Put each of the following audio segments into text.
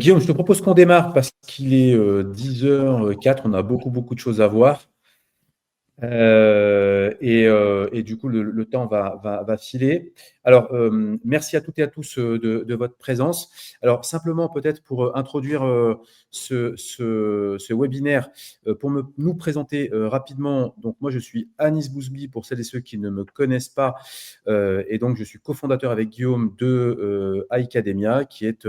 Guillaume, je te propose qu'on démarre parce qu'il est 10h04, on a beaucoup de choses à voir. Et du coup, le temps va filer. Alors, merci à toutes et à tous de votre présence. Alors, simplement, peut-être pour introduire ce webinaire, pour nous présenter rapidement. Donc, moi, je suis Anis Bouzgui, pour celles et ceux qui ne me connaissent pas. Et donc, je suis cofondateur avec Guillaume de iCademia, qui est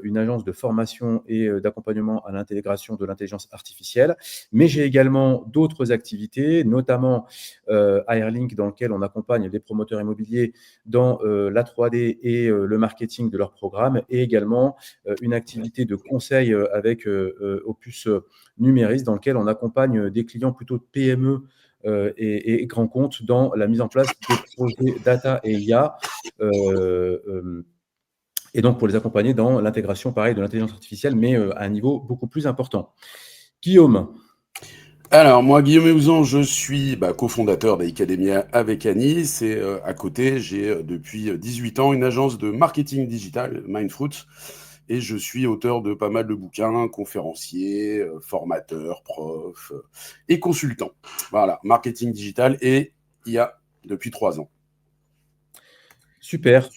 une agence de formation et d'accompagnement à l'intégration de l'intelligence artificielle. Mais j'ai également d'autres activités, notamment Airlink, dans lequel on accompagne les promoteurs immobiliers dans la 3D et le marketing de leurs programmes, et également une activité de conseil avec Opus Numéris, dans lequel on accompagne des clients plutôt de PME et grands comptes dans la mise en place de projets data et IA. Et donc pour les accompagner dans l'intégration, pareil, de l'intelligence artificielle, mais à un niveau beaucoup plus important. Guillaume. Alors, moi, Guillaume Eouzan, je suis cofondateur d'Academia avec Anis, et à côté, j'ai depuis 18 ans une agence de marketing digital, Mindfruits, et je suis auteur de pas mal de bouquins, conférencier, formateur, prof et consultant. Voilà, marketing digital et IA depuis 3 ans. Super.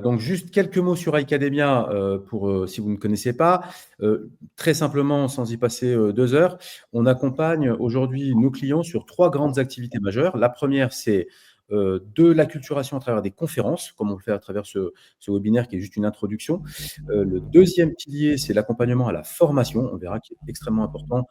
Donc, juste quelques mots sur iCademia pour si vous ne connaissez pas. Très simplement, sans y passer 2 heures, on accompagne aujourd'hui nos clients sur 3 grandes activités majeures. La première, c'est de l'acculturation à travers des conférences, comme on le fait à travers ce webinaire qui est juste une introduction. Le deuxième pilier, c'est l'accompagnement à la formation. On verra qu'il est extrêmement important.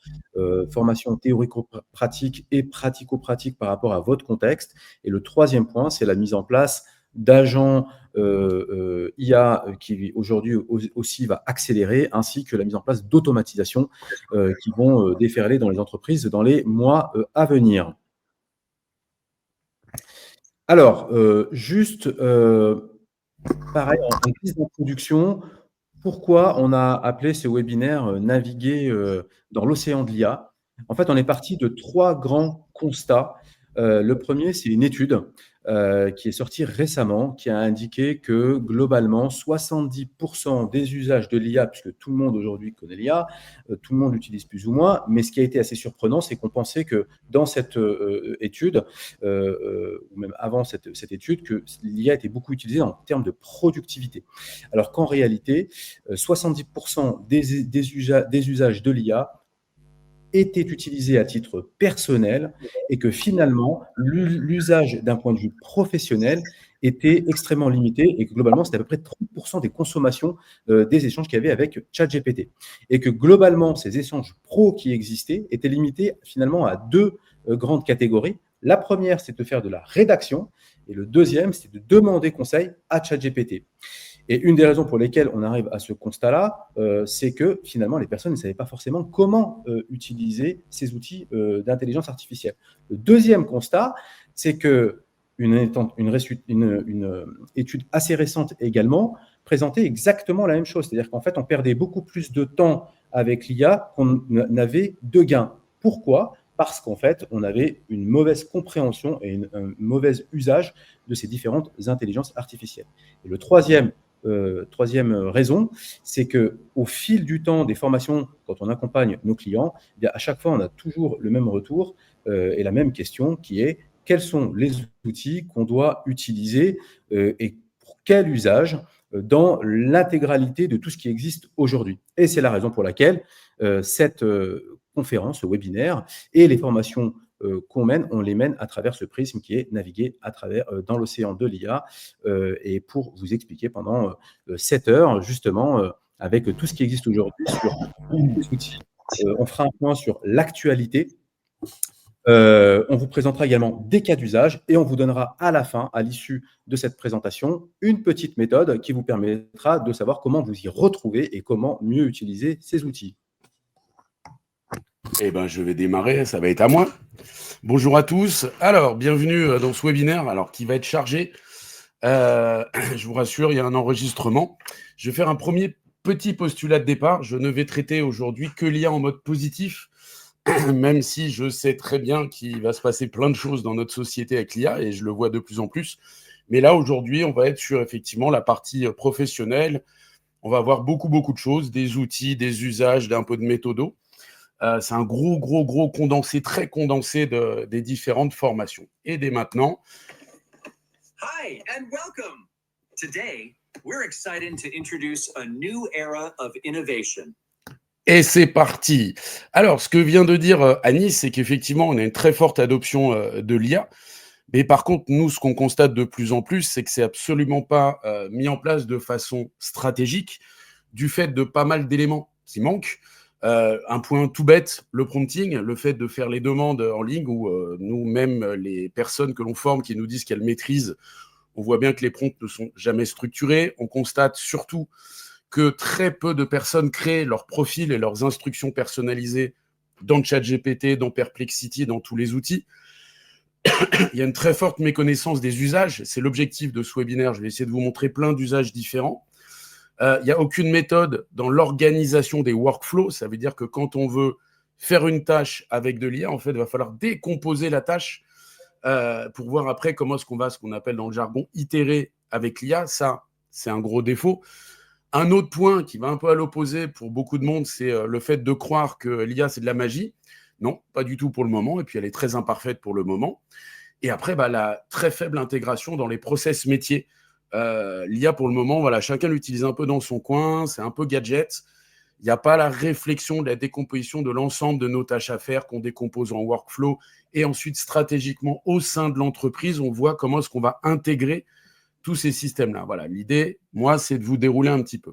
Formation théorico-pratique et pratico-pratique par rapport à votre contexte. Et le troisième point, c'est la mise en place d'agents IA qui aujourd'hui aussi va accélérer, ainsi que la mise en place d'automatisation qui vont déferler dans les entreprises dans les mois à venir. Alors, juste pareil, en guise d'introduction, pourquoi on a appelé ce webinaire Naviguer dans l'océan de l'IA? En fait, on est parti de 3 grands constats. Le premier, c'est une étude qui est sortie récemment, qui a indiqué que globalement, 70% des usages de l'IA, puisque tout le monde aujourd'hui connaît l'IA, tout le monde l'utilise plus ou moins, mais ce qui a été assez surprenant, c'est qu'on pensait que dans cette étude, ou même avant cette étude, que l'IA était beaucoup utilisée en termes de productivité. Alors qu'en réalité, 70% des usages de l'IA étaient utilisés à titre personnel, et que finalement, l'usage d'un point de vue professionnel était extrêmement limité, et que globalement, c'était à peu près 30% des consommations des échanges qu'il y avait avec ChatGPT. Et que globalement, ces échanges pro qui existaient étaient limités finalement à 2 grandes catégories. La première, c'est de faire de la rédaction, et le deuxième, c'est de demander conseil à ChatGPT. Et une des raisons pour lesquelles on arrive à ce constat-là, c'est que finalement, les personnes ne savaient pas forcément comment utiliser ces outils d'intelligence artificielle. Le deuxième constat, c'est que une étude assez récente également présentait exactement la même chose. C'est-à-dire qu'en fait, on perdait beaucoup plus de temps avec l'IA qu'on n'avait de gains. Pourquoi ? Parce qu'en fait, on avait une mauvaise compréhension et un mauvais usage de ces différentes intelligences artificielles. Et le troisième raison, c'est qu'au fil du temps des formations, quand on accompagne nos clients, eh bien, à chaque fois, on a toujours le même retour et la même question qui est: quels sont les outils qu'on doit utiliser et pour quel usage dans l'intégralité de tout ce qui existe aujourd'hui. Et c'est la raison pour laquelle cette conférence, ce webinaire et les formations qu'on mène, on les mène à travers ce prisme qui est naviguer à travers dans l'océan de l'IA, et pour vous expliquer pendant 7 heures justement avec tout ce qui existe aujourd'hui sur les outils. On fera un point sur l'actualité. On vous présentera également des cas d'usage et on vous donnera à la fin, à l'issue de cette présentation, une petite méthode qui vous permettra de savoir comment vous y retrouver et comment mieux utiliser ces outils. Eh ben, je vais démarrer, ça va être à moi. Bonjour à tous. Alors, bienvenue dans ce webinaire, alors qui va être chargé. Je vous rassure, il y a un enregistrement. Je vais faire un premier petit postulat de départ. Je ne vais traiter aujourd'hui que l'IA en mode positif, même si je sais très bien qu'il va se passer plein de choses dans notre société avec l'IA, et je le vois de plus en plus. Mais là, aujourd'hui, on va être sur effectivement la partie professionnelle. on va avoir beaucoup, beaucoup de choses, des outils, des usages, un peu de méthodo. C'est un gros condensé, très condensé des différentes formations. Et dès maintenant... Hi and welcome. Today, we're excited to introduce a new era of innovation. Et c'est parti. Alors, ce que vient de dire Anis, c'est qu'effectivement, on a une très forte adoption de l'IA. Mais par contre, nous, ce qu'on constate de plus en plus, c'est que c'est absolument pas mis en place de façon stratégique, du fait de pas mal d'éléments qui manquent. Un point tout bête, le prompting, le fait de faire les demandes en ligne, où nous-mêmes, les personnes que l'on forme qui nous disent qu'elles maîtrisent, on voit bien que les prompts ne sont jamais structurés. On constate surtout que très peu de personnes créent leurs profils et leurs instructions personnalisées dans ChatGPT, dans Perplexity, dans tous les outils. Il y a une très forte méconnaissance des usages. C'est l'objectif de ce webinaire. Je vais essayer de vous montrer plein d'usages différents. Il n'y a aucune méthode dans l'organisation des workflows. Ça veut dire que quand on veut faire une tâche avec de l'IA, en fait, il va falloir décomposer la tâche pour voir après comment est-ce qu'on va, ce qu'on appelle dans le jargon, itérer avec l'IA. Ça, c'est un gros défaut. Un autre point qui va un peu à l'opposé pour beaucoup de monde, c'est le fait de croire que l'IA, c'est de la magie. Non, pas du tout pour le moment. Et puis, elle est très imparfaite pour le moment. Et après, la très faible intégration dans les process métiers. L'IA, pour le moment, voilà, chacun l'utilise un peu dans son coin. C'est un peu gadget. Il n'y a pas la réflexion de la décomposition de l'ensemble de nos tâches à faire qu'on décompose en workflow. Et ensuite, stratégiquement, au sein de l'entreprise, on voit comment est-ce qu'on va intégrer tous ces systèmes-là. Voilà, l'idée, moi, c'est de vous dérouler un petit peu.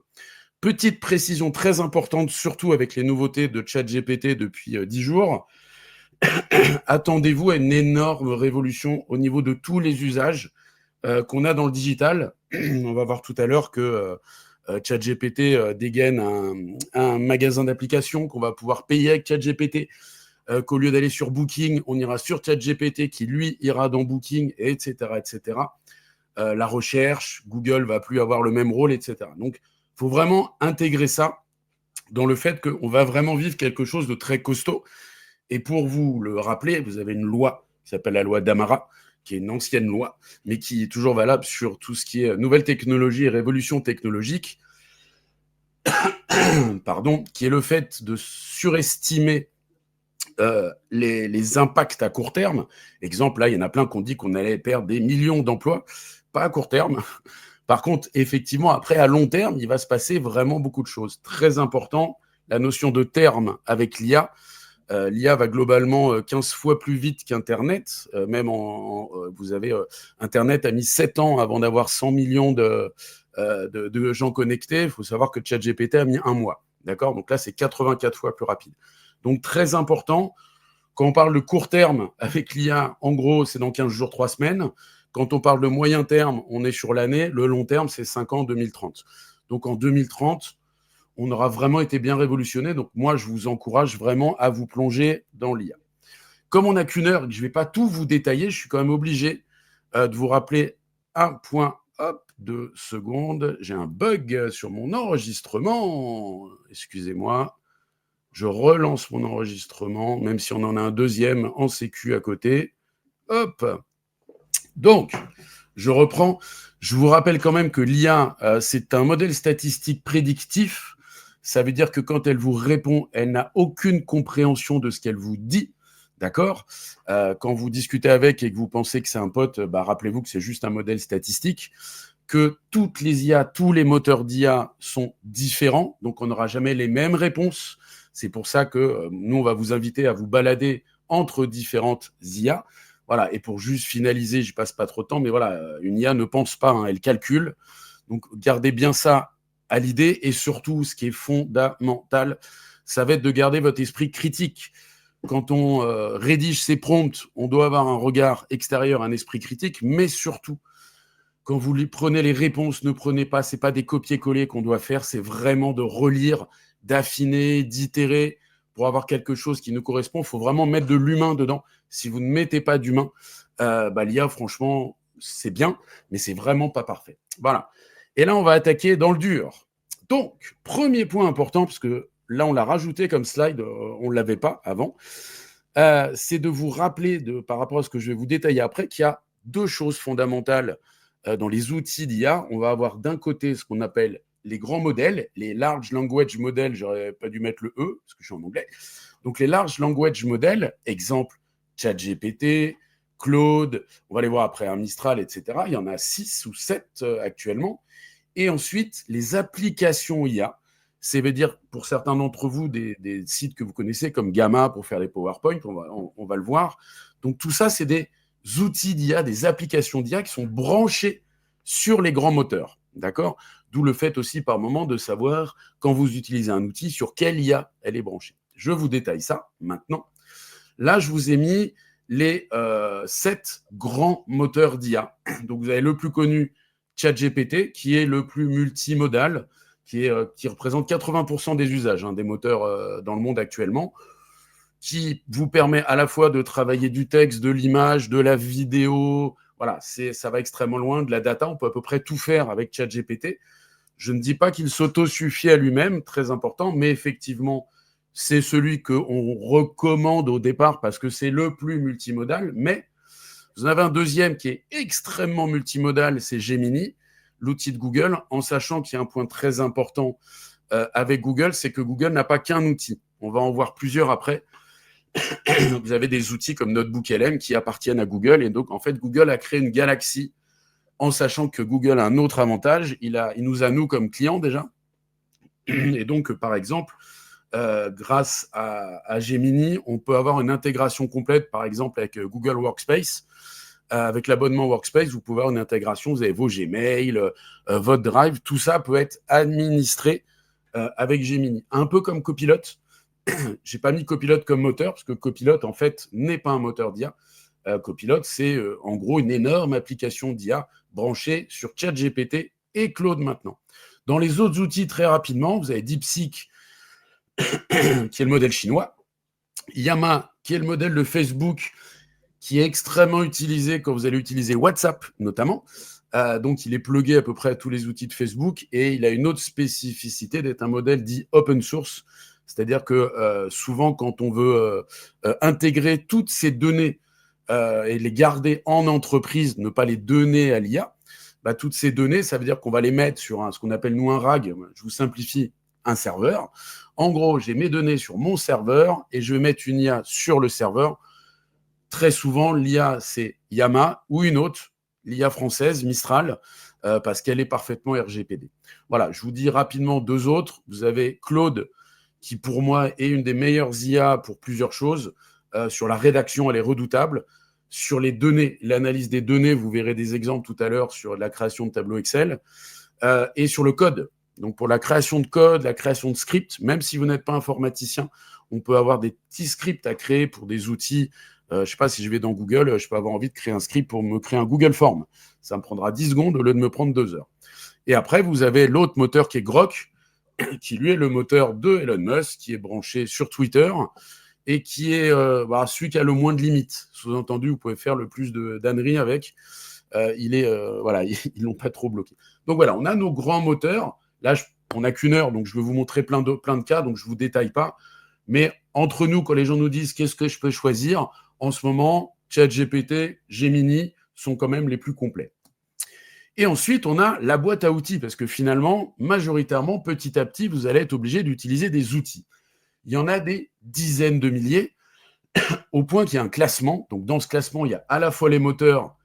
Petite précision très importante, surtout avec les nouveautés de ChatGPT depuis 10 jours. Attendez-vous à une énorme révolution au niveau de tous les usages qu'on a dans le digital. On va voir tout à l'heure que ChatGPT dégaine un magasin d'applications qu'on va pouvoir payer avec ChatGPT, qu'au lieu d'aller sur Booking, on ira sur ChatGPT qui, lui, ira dans Booking, etc. etc. La recherche, Google va plus avoir le même rôle, etc. Donc, il faut vraiment intégrer ça dans le fait qu'on va vraiment vivre quelque chose de très costaud. Et pour vous le rappeler, vous avez une loi qui s'appelle la loi d'Amara, qui est une ancienne loi, mais qui est toujours valable sur tout ce qui est nouvelle technologie et révolution technologique, pardon, qui est le fait de surestimer les impacts à court terme. Exemple, là, il y en a plein qui ont dit qu'on allait perdre des millions d'emplois, pas à court terme. Par contre, effectivement, après, à long terme, il va se passer vraiment beaucoup de choses. Très important, la notion de terme avec l'IA. L'IA va globalement 15 fois plus vite qu'Internet. Même vous avez Internet a mis 7 ans avant d'avoir 100 millions de gens connectés. Il faut savoir que ChatGPT a mis 1 mois. D'accord ? Donc là, c'est 84 fois plus rapide. Donc très important. Quand on parle de court terme avec l'IA, en gros, c'est dans 15 jours, 3 semaines. Quand on parle de moyen terme, on est sur l'année. Le long terme, c'est 5 ans, 2030. Donc en 2030, on aura vraiment été bien révolutionné. Donc moi, je vous encourage vraiment à vous plonger dans l'IA. Comme on n'a qu'une heure et que je ne vais pas tout vous détailler, je suis quand même obligé de vous rappeler un point. Hop, 2 secondes. J'ai un bug sur mon enregistrement. Excusez-moi. Je relance mon enregistrement, même si on en a un deuxième en sécu à côté. Hop. Donc, je reprends. Je vous rappelle quand même que l'IA, c'est un modèle statistique prédictif. Ça veut dire que quand elle vous répond, elle n'a aucune compréhension de ce qu'elle vous dit. D'accord ? Quand vous discutez avec et que vous pensez que c'est un pote, rappelez-vous que c'est juste un modèle statistique, que toutes les IA, tous les moteurs d'IA sont différents, donc on n'aura jamais les mêmes réponses. C'est pour ça que nous, on va vous inviter à vous balader entre différentes IA. Voilà, et pour juste finaliser, je passe pas trop de temps, mais voilà, une IA ne pense pas, hein, elle calcule. Donc, gardez bien ça à l'idée, et surtout, ce qui est fondamental, ça va être de garder votre esprit critique. Quand on rédige ses prompts, on doit avoir un regard extérieur, un esprit critique, mais surtout, quand vous prenez les réponses, ne prenez pas, c'est pas des copier-coller qu'on doit faire, c'est vraiment de relire, d'affiner, d'itérer pour avoir quelque chose qui nous correspond. Il faut vraiment mettre de l'humain dedans. Si vous ne mettez pas d'humain, l'IA, franchement, c'est bien, mais c'est vraiment pas parfait. Voilà. Et là, on va attaquer dans le dur. Donc, premier point important, parce que là, on l'a rajouté comme slide, on ne l'avait pas avant, c'est de vous rappeler, par rapport à ce que je vais vous détailler après, qu'il y a 2 choses fondamentales dans les outils d'IA. On va avoir d'un côté ce qu'on appelle les grands modèles, les large language models, j'aurais pas dû mettre le E, parce que je suis en anglais. Donc, les large language models, exemple, ChatGPT, Claude, on va les voir après, Mistral, etc. Il y en a 6 ou 7 actuellement. Et ensuite, les applications IA, ça veut dire pour certains d'entre vous des sites que vous connaissez comme Gamma pour faire les PowerPoint, on va le voir. Donc tout ça, c'est des outils d'IA, des applications d'IA qui sont branchées sur les grands moteurs. D'accord ? D'où le fait aussi par moment de savoir quand vous utilisez un outil sur quelle IA elle est branchée. Je vous détaille ça maintenant. Là, je vous ai mis les 7 grands moteurs d'IA. Donc vous avez le plus connu, ChatGPT, qui est le plus multimodal, qui représente 80% des usages des moteurs dans le monde actuellement, qui vous permet à la fois de travailler du texte, de l'image, de la vidéo. Voilà, ça va extrêmement loin, de la data. On peut à peu près tout faire avec ChatGPT. Je ne dis pas qu'il s'auto-suffit à lui-même, très important, mais effectivement, c'est celui qu'on recommande au départ parce que c'est le plus multimodal, mais vous en avez un deuxième qui est extrêmement multimodal, c'est Gemini, l'outil de Google, en sachant qu'il y a un point très important avec Google, c'est que Google n'a pas qu'un outil. On va en voir plusieurs après. Vous avez des outils comme NotebookLM qui appartiennent à Google, et donc en fait, Google a créé une galaxie en sachant que Google a un autre avantage. Il nous a, nous, comme clients déjà. Et donc, par exemple, grâce à Gemini, on peut avoir une intégration complète, par exemple, avec Google Workspace. Avec l'abonnement Workspace, vous pouvez avoir une intégration, vous avez vos Gmail, votre Drive, tout ça peut être administré avec Gemini. Un peu comme Copilot. J'ai pas mis Copilot comme moteur, parce que Copilot, en fait, n'est pas un moteur d'IA. Copilot, c'est en gros une énorme application d'IA branchée sur ChatGPT et Claude maintenant. Dans les autres outils, très rapidement, vous avez DeepSeek, qui est le modèle chinois, Llama, qui est le modèle de Facebook, qui est extrêmement utilisé quand vous allez utiliser WhatsApp, notamment. Donc, il est plugué à peu près à tous les outils de Facebook, et il a une autre spécificité d'être un modèle dit open source, c'est-à-dire que souvent, quand on veut intégrer toutes ces données et les garder en entreprise, ne pas les donner à l'IA, toutes ces données, ça veut dire qu'on va les mettre sur ce qu'on appelle, nous, un RAG. Je vous simplifie, un serveur. En gros, j'ai mes données sur mon serveur et je vais mettre une IA sur le serveur. Très souvent, l'IA, c'est Llama ou une autre, l'IA française, Mistral, parce qu'elle est parfaitement RGPD. Voilà, je vous dis rapidement deux autres. Vous avez Claude, qui pour moi est une des meilleures IA pour plusieurs choses. Sur la rédaction, elle est redoutable. Sur les données, l'analyse des données, vous verrez des exemples tout à l'heure sur la création de tableaux Excel. Et sur le code. Donc pour la création de code, la création de scripts, même si vous n'êtes pas informaticien, on peut avoir des petits scripts à créer pour des outils. Je ne sais pas, si je vais dans Google, je peux avoir envie de créer un script pour me créer un Google Form. Ça me prendra 10 secondes au lieu de me prendre 2 heures. Et après, vous avez l'autre moteur qui est Grok, qui lui est le moteur de Elon Musk, qui est branché sur Twitter et qui est celui qui a le moins de limites. Sous-entendu, vous pouvez faire le plus d'âneries avec. Ils l'ont pas trop bloqué. Donc voilà, on a nos grands moteurs. Là, on n'a qu'une heure, donc je vais vous montrer plein de cas, donc je ne vous détaille pas. Mais entre nous, quand les gens nous disent qu'est-ce que je peux choisir, en ce moment, ChatGPT, Gemini sont quand même les plus complets. Et ensuite, on a la boîte à outils, parce que finalement, majoritairement, petit à petit, vous allez être obligé d'utiliser des outils. Il y en a des dizaines de milliers, au point qu'il y a un classement. Donc dans ce classement, il y a à la fois les moteurs,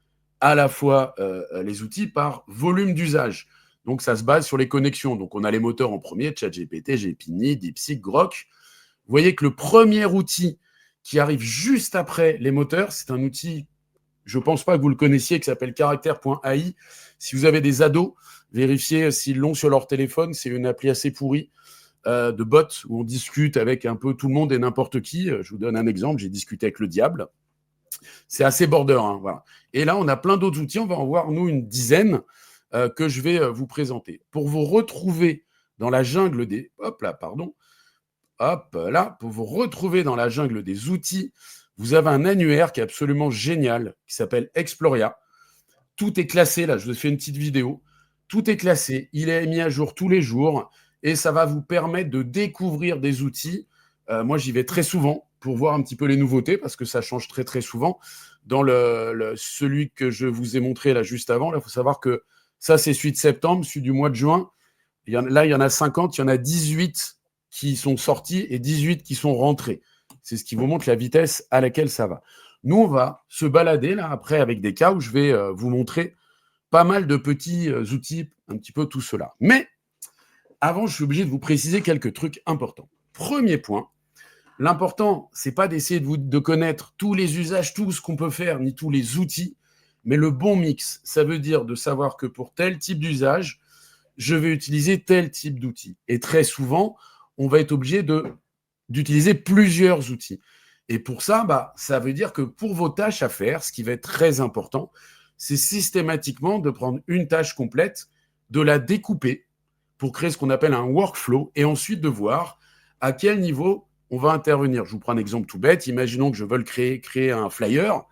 à la fois les outils par volume d'usage. Donc ça se base sur les connexions. Donc on a les moteurs en premier, ChatGPT, Gemini, DeepSeek, Grok. Vous voyez que le premier outil qui arrive juste après les moteurs, c'est un outil, je ne pense pas que vous le connaissiez, qui s'appelle Character.ai. Si vous avez des ados, vérifiez s'ils l'ont sur leur téléphone. C'est une appli assez pourrie de bots où on discute avec un peu tout le monde et n'importe qui. Je vous donne un exemple, j'ai discuté avec le diable. C'est assez border, voilà. Et là, on a plein d'autres outils. On va en voir, nous, une dizaine que je vais vous présenter. Pour vous retrouver dans la jungle des... pour vous retrouver dans la jungle des outils, vous avez un annuaire qui est absolument génial, qui s'appelle Exploria. Tout est classé, là, je vous ai fait une petite vidéo. Tout est classé, il est mis à jour tous les jours, et ça va vous permettre de découvrir des outils. Moi, j'y vais très souvent pour voir un petit peu les nouveautés, parce que ça change très, très souvent. Dans celui que je vous ai montré là juste avant, il faut savoir que ça, c'est celui de septembre, celui du mois de juin. Là, il y en a 50, il y en a 18 qui sont sortis et 18 qui sont rentrés. C'est ce qui vous montre la vitesse à laquelle ça va. Nous, on va se balader là après avec des cas où je vais vous montrer pas mal de petits outils, un petit peu tout cela. Mais avant, je suis obligé de vous préciser quelques trucs importants. Premier point, l'important, c'est pas d'essayer de connaître tous les usages, tout ce qu'on peut faire, ni tous les outils, mais le bon mix. Ça veut dire de savoir que pour tel type d'usage, je vais utiliser tel type d'outil. Et très souvent, on va être obligé d'utiliser plusieurs outils. Et pour ça, ça veut dire que pour vos tâches à faire, ce qui va être très important, c'est systématiquement de prendre une tâche complète, de la découper pour créer ce qu'on appelle un workflow et ensuite de voir à quel niveau on va intervenir. Je vous prends un exemple tout bête. Imaginons que je veuille créer un flyer.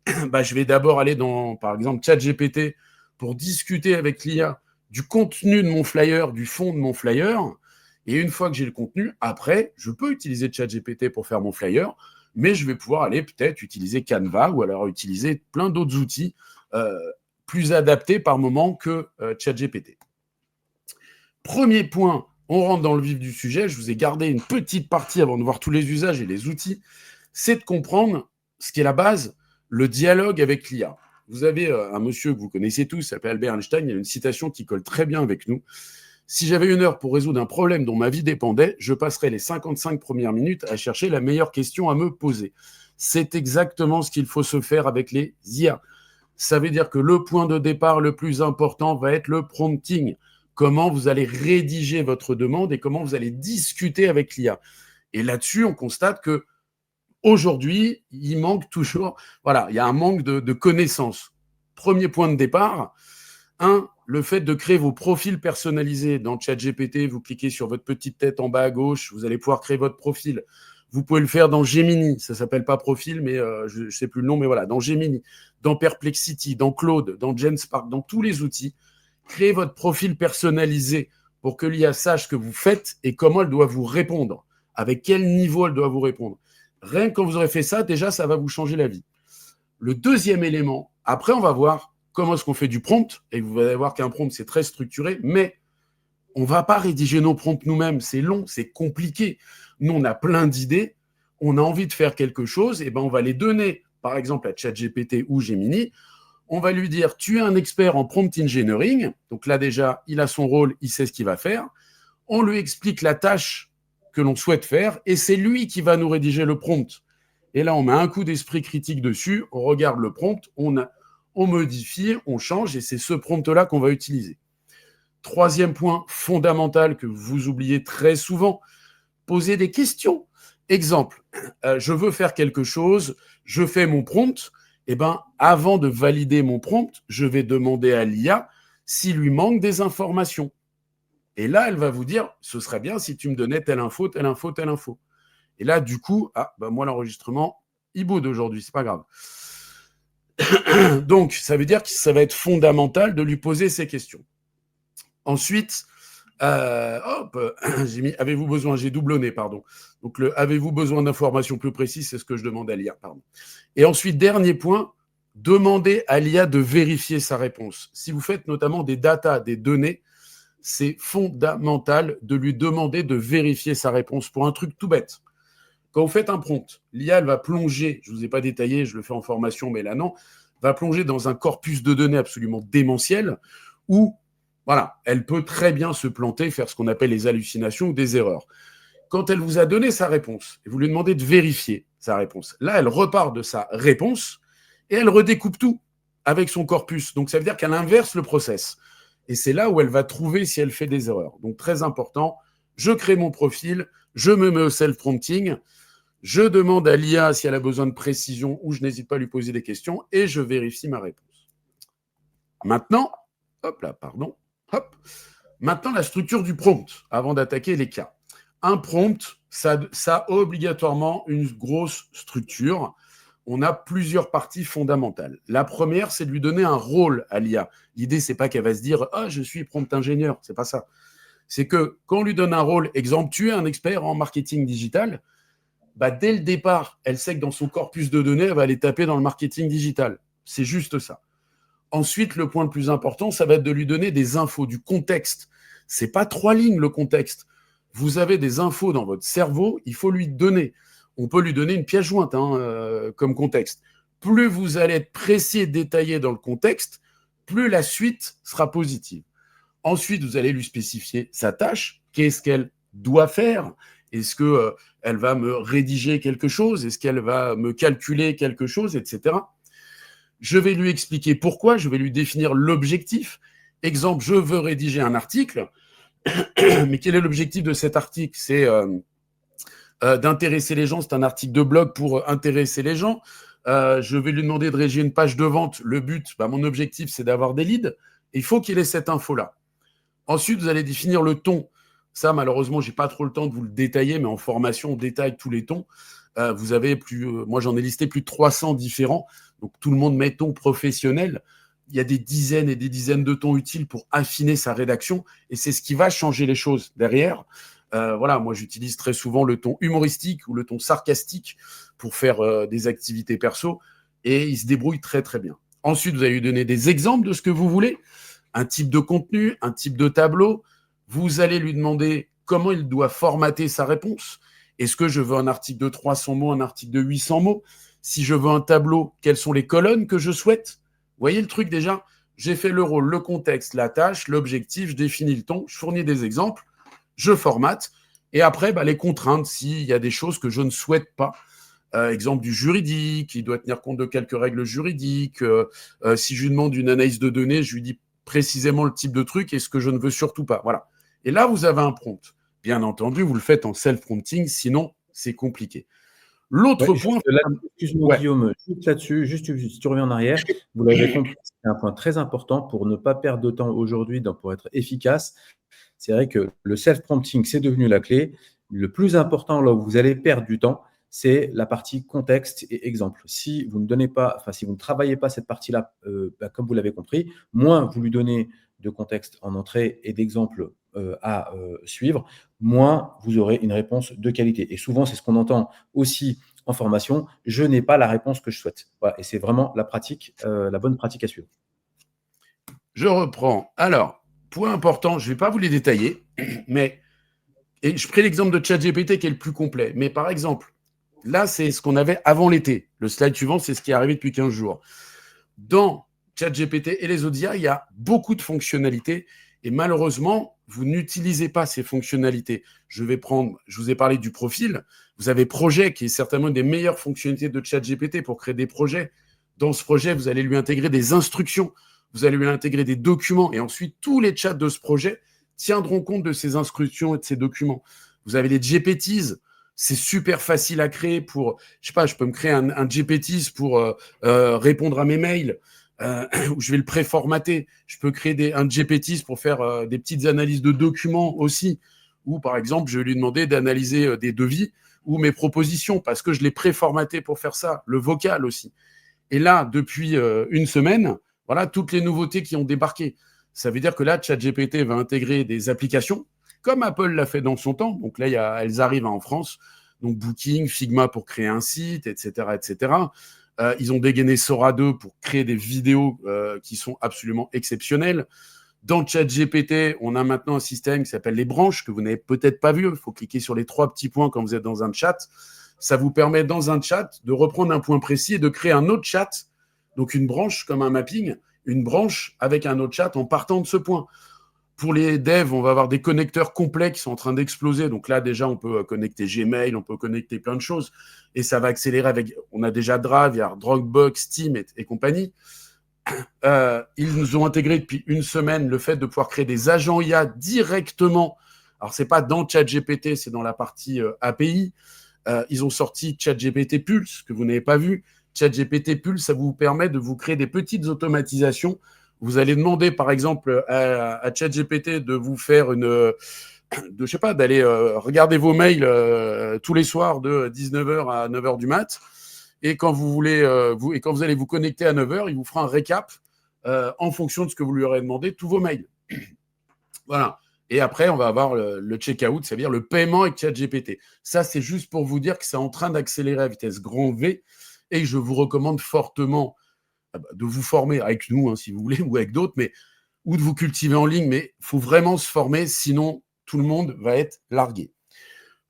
Je vais d'abord aller dans, par exemple, ChatGPT pour discuter avec l'IA du contenu de mon flyer, du fond de mon flyer. Et une fois que j'ai le contenu, après, je peux utiliser ChatGPT pour faire mon flyer, mais je vais pouvoir aller peut-être utiliser Canva ou alors utiliser plein d'autres outils plus adaptés par moment que ChatGPT. Premier point, on rentre dans le vif du sujet. Je vous ai gardé une petite partie avant de voir tous les usages et les outils. C'est de comprendre ce qui est la base, le dialogue avec l'IA. Vous avez un monsieur que vous connaissez tous, il s'appelle Albert Einstein, il y a une citation qui colle très bien avec nous. Si j'avais 1 heure pour résoudre un problème dont ma vie dépendait, je passerais les 55 premières minutes à chercher la meilleure question à me poser. C'est exactement ce qu'il faut se faire avec les IA. Ça veut dire que le point de départ le plus important va être le prompting. Comment vous allez rédiger votre demande et comment vous allez discuter avec l'IA. Et là-dessus, on constate que aujourd'hui, il manque toujours, il y a un manque de connaissances. Premier point de départ, le fait de créer vos profils personnalisés dans ChatGPT, vous cliquez sur votre petite tête en bas à gauche, vous allez pouvoir créer votre profil. Vous pouvez le faire dans Gemini, ça s'appelle pas profil, mais je ne sais plus le nom, mais voilà, dans Gemini, dans Perplexity, dans Claude, dans GenSpark, dans tous les outils. Créez votre profil personnalisé pour que l'IA sache ce que vous faites et comment elle doit vous répondre, avec quel niveau elle doit vous répondre. Rien que quand vous aurez fait ça, déjà, ça va vous changer la vie. Le deuxième élément, après, on va voir comment est-ce qu'on fait du prompt, et vous allez voir qu'un prompt, c'est très structuré, mais on ne va pas rédiger nos prompts nous-mêmes, c'est long, c'est compliqué. Nous, on a plein d'idées, on a envie de faire quelque chose, et on va les donner, par exemple, à ChatGPT ou Gemini. On va lui dire, tu es un expert en prompt engineering, donc là déjà, il a son rôle, il sait ce qu'il va faire. On lui explique la tâche que l'on souhaite faire, et c'est lui qui va nous rédiger le prompt. Et là, on met un coup d'esprit critique dessus, on regarde le prompt, on modifie, on change, et c'est ce prompt-là qu'on va utiliser. Troisième point fondamental que vous oubliez très souvent, poser des questions. Exemple, je veux faire quelque chose, je fais mon prompt, avant de valider mon prompt, je vais demander à l'IA s'il lui manque des informations. Et là, elle va vous dire, ce serait bien si tu me donnais telle info, telle info, telle info. Et là, du coup, moi, l'enregistrement, il boude aujourd'hui, c'est pas grave. Donc, ça veut dire que ça va être fondamental de lui poser ces questions. Ensuite, j'ai mis avez-vous besoin, j'ai doublonné, pardon. Donc, avez-vous besoin d'informations plus précises, c'est ce que je demande à l'IA, pardon. Et ensuite, dernier point, demandez à l'IA de vérifier sa réponse. Si vous faites notamment des datas, des données, c'est fondamental de lui demander de vérifier sa réponse pour un truc tout bête. Quand vous faites un prompt, l'IA, elle va plonger, je ne vous ai pas détaillé, je le fais en formation, mais là non, va plonger dans un corpus de données absolument démentiel où, elle peut très bien se planter, faire ce qu'on appelle les hallucinations ou des erreurs. Quand elle vous a donné sa réponse, et vous lui demandez de vérifier sa réponse, là, elle repart de sa réponse et elle redécoupe tout avec son corpus. Donc, ça veut dire qu'elle inverse le process. Et c'est là où elle va trouver si elle fait des erreurs. Donc, très important, je crée mon profil, je me mets au self-prompting, je demande à l'IA si elle a besoin de précision ou je n'hésite pas à lui poser des questions et je vérifie ma réponse. Maintenant, maintenant la structure du prompt avant d'attaquer les cas. Un prompt, ça a obligatoirement une grosse structure. On a plusieurs parties fondamentales. La première, c'est de lui donner un rôle à l'IA. L'idée, c'est pas qu'elle va se dire « Ah, je suis prompt ingénieur », c'est pas ça. C'est que quand on lui donne un rôle, exemple, tu es un expert en marketing digital, dès le départ, elle sait que dans son corpus de données, elle va aller taper dans le marketing digital. C'est juste ça. Ensuite, le point le plus important, ça va être de lui donner des infos, du contexte. C'est pas 3 lignes le contexte. Vous avez des infos dans votre cerveau, il faut lui donner. On peut lui donner une pièce jointe comme contexte. Plus vous allez être précis et détaillé dans le contexte, plus la suite sera positive. Ensuite, vous allez lui spécifier sa tâche. Qu'est-ce qu'elle doit faire? Est-ce qu'elle va me rédiger quelque chose? Est-ce qu'elle va me calculer quelque chose, etc. Je vais lui expliquer pourquoi, je vais lui définir l'objectif. Exemple, je veux rédiger un article, mais quel est l'objectif de cet article? C'est d'intéresser les gens, c'est un article de blog pour intéresser les gens. Je vais lui demander de rédiger une page de vente. Le but, mon objectif, c'est d'avoir des leads. Il faut qu'il ait cette info-là. Ensuite, vous allez définir le ton. Ça, malheureusement, je n'ai pas trop le temps de vous le détailler, mais en formation, on détaille tous les tons. Vous avez moi, j'en ai listé plus de 300 différents. Donc, tout le monde met ton professionnel. Il y a des dizaines et des dizaines de tons utiles pour affiner sa rédaction. Et c'est ce qui va changer les choses derrière. Voilà, moi, j'utilise très souvent le ton humoristique ou le ton sarcastique pour faire des activités perso. Et il se débrouille très, très bien. Ensuite, vous allez lui donner des exemples de ce que vous voulez. Un type de contenu, un type de tableau. Vous allez lui demander comment il doit formater sa réponse. Est-ce que je veux un article de 300 mots, un article de 800 mots? Si je veux un tableau, quelles sont les colonnes que je souhaite? Vous voyez le truc déjà? J'ai fait le rôle, le contexte, la tâche, l'objectif, je définis le ton, je fournis des exemples, je formate. Et après, les contraintes, s'il y a des choses que je ne souhaite pas. Exemple du juridique, il doit tenir compte de quelques règles juridiques. Si je lui demande une analyse de données, je lui dis précisément le type de truc et ce que je ne veux surtout pas. Voilà. Et là, vous avez un prompt. Bien entendu, vous le faites en self-prompting, sinon c'est compliqué. L'autre point... Excuse-moi, Guillaume, juste là-dessus, si tu reviens en arrière, vous l'avez compris, c'est un point très important pour ne pas perdre de temps aujourd'hui, pour être efficace. C'est vrai que le self-prompting, c'est devenu la clé. Le plus important, là où vous allez perdre du temps, c'est la partie contexte et exemple. Si vous ne travaillez pas cette partie-là, comme vous l'avez compris, moins vous lui donnez de contexte en entrée et d'exemples à suivre, moins vous aurez une réponse de qualité. Et souvent, c'est ce qu'on entend aussi en formation, je n'ai pas la réponse que je souhaite. Voilà, et c'est vraiment la bonne pratique à suivre. Je reprends. Alors, point important, je ne vais pas vous les détailler, mais et je prends l'exemple de ChatGPT qui est le plus complet. Mais par exemple, là, c'est ce qu'on avait avant l'été. Le slide suivant, c'est ce qui est arrivé depuis 15 jours. Dans ChatGPT et les autres IA, il y a beaucoup de fonctionnalités et malheureusement, vous n'utilisez pas ces fonctionnalités. Je vous ai parlé du profil. Vous avez Projet, qui est certainement une des meilleures fonctionnalités de ChatGPT pour créer des projets. Dans ce projet, vous allez lui intégrer des instructions, vous allez lui intégrer des documents et ensuite, tous les chats de ce projet tiendront compte de ces instructions et de ces documents. Vous avez les GPTs, c'est super facile à créer pour, je peux me créer un GPTs pour répondre à mes mails, où je vais le préformater. Je peux créer un GPTs pour faire des petites analyses de documents aussi, ou par exemple, je vais lui demander d'analyser des devis ou mes propositions, parce que je l'ai préformaté pour faire ça, le vocal aussi. Et là, depuis une semaine, voilà toutes les nouveautés qui ont débarqué. Ça veut dire que là, ChatGPT va intégrer des applications, comme Apple l'a fait dans son temps. Donc là, elles arrivent en France. Donc Booking, Figma pour créer un site, etc., etc. Ils ont dégainé Sora 2 pour créer des vidéos qui sont absolument exceptionnelles. Dans ChatGPT, on a maintenant un système qui s'appelle les branches, que vous n'avez peut-être pas vu. Il faut cliquer sur les 3 petits points quand vous êtes dans un chat. Ça vous permet, dans un chat, de reprendre un point précis et de créer un autre chat. Donc une branche comme un mapping, une branche avec un autre chat en partant de ce point. Pour les devs, on va avoir des connecteurs complets qui sont en train d'exploser. Donc là, déjà, on peut connecter Gmail, on peut connecter plein de choses. Et ça va accélérer avec... On a déjà Drive, il y a Dropbox, Steam et compagnie. Ils nous ont intégré depuis une semaine le fait de pouvoir créer des agents IA directement. Alors, ce n'est pas dans ChatGPT, c'est dans la partie API. Ils ont sorti ChatGPT Pulse, que vous n'avez pas vu. ChatGPT Pulse, ça vous permet de vous créer des petites automatisations. Vous allez demander, par exemple, à ChatGPT de vous faire d'aller regarder vos mails tous les soirs de 19h à 9h du mat. Et quand vous allez vous connecter à 9h, il vous fera un récap en fonction de ce que vous lui aurez demandé, tous vos mails. Voilà. Et après, on va avoir le check-out, c'est-à-dire le paiement avec ChatGPT. Ça, c'est juste pour vous dire que c'est en train d'accélérer à vitesse grand V. Et je vous recommande fortement de vous former avec nous, si vous voulez, ou avec d'autres, mais ou de vous cultiver en ligne, mais il faut vraiment se former, sinon tout le monde va être largué.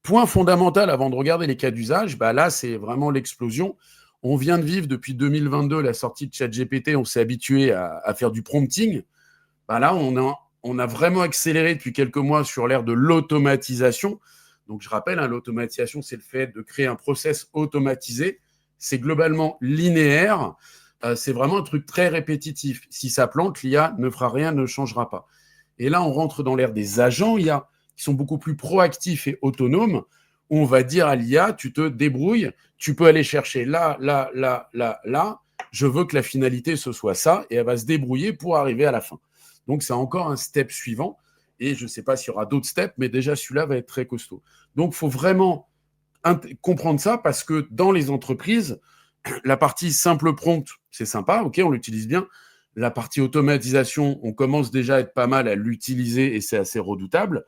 Point fondamental avant de regarder les cas d'usage, là, c'est vraiment l'explosion. On vient de vivre depuis 2022 la sortie de ChatGPT, on s'est habitué à faire du prompting. Là, on a vraiment accéléré depuis quelques mois sur l'ère de l'automatisation. Donc, je rappelle, l'automatisation, c'est le fait de créer un process automatisé. C'est globalement linéaire. C'est vraiment un truc très répétitif. Si ça plante, l'IA ne fera rien, ne changera pas. Et là, on rentre dans l'ère des agents IA qui sont beaucoup plus proactifs et autonomes. On va dire à l'IA, tu te débrouilles, tu peux aller chercher là. Je veux que la finalité, ce soit ça. Et elle va se débrouiller pour arriver à la fin. Donc, c'est encore un step suivant. Et je ne sais pas s'il y aura d'autres steps, mais déjà, celui-là va être très costaud. Donc, il faut vraiment comprendre ça parce que dans les entreprises, la partie simple prompt, c'est sympa, ok, on l'utilise bien. La partie automatisation, on commence déjà à être pas mal à l'utiliser et c'est assez redoutable.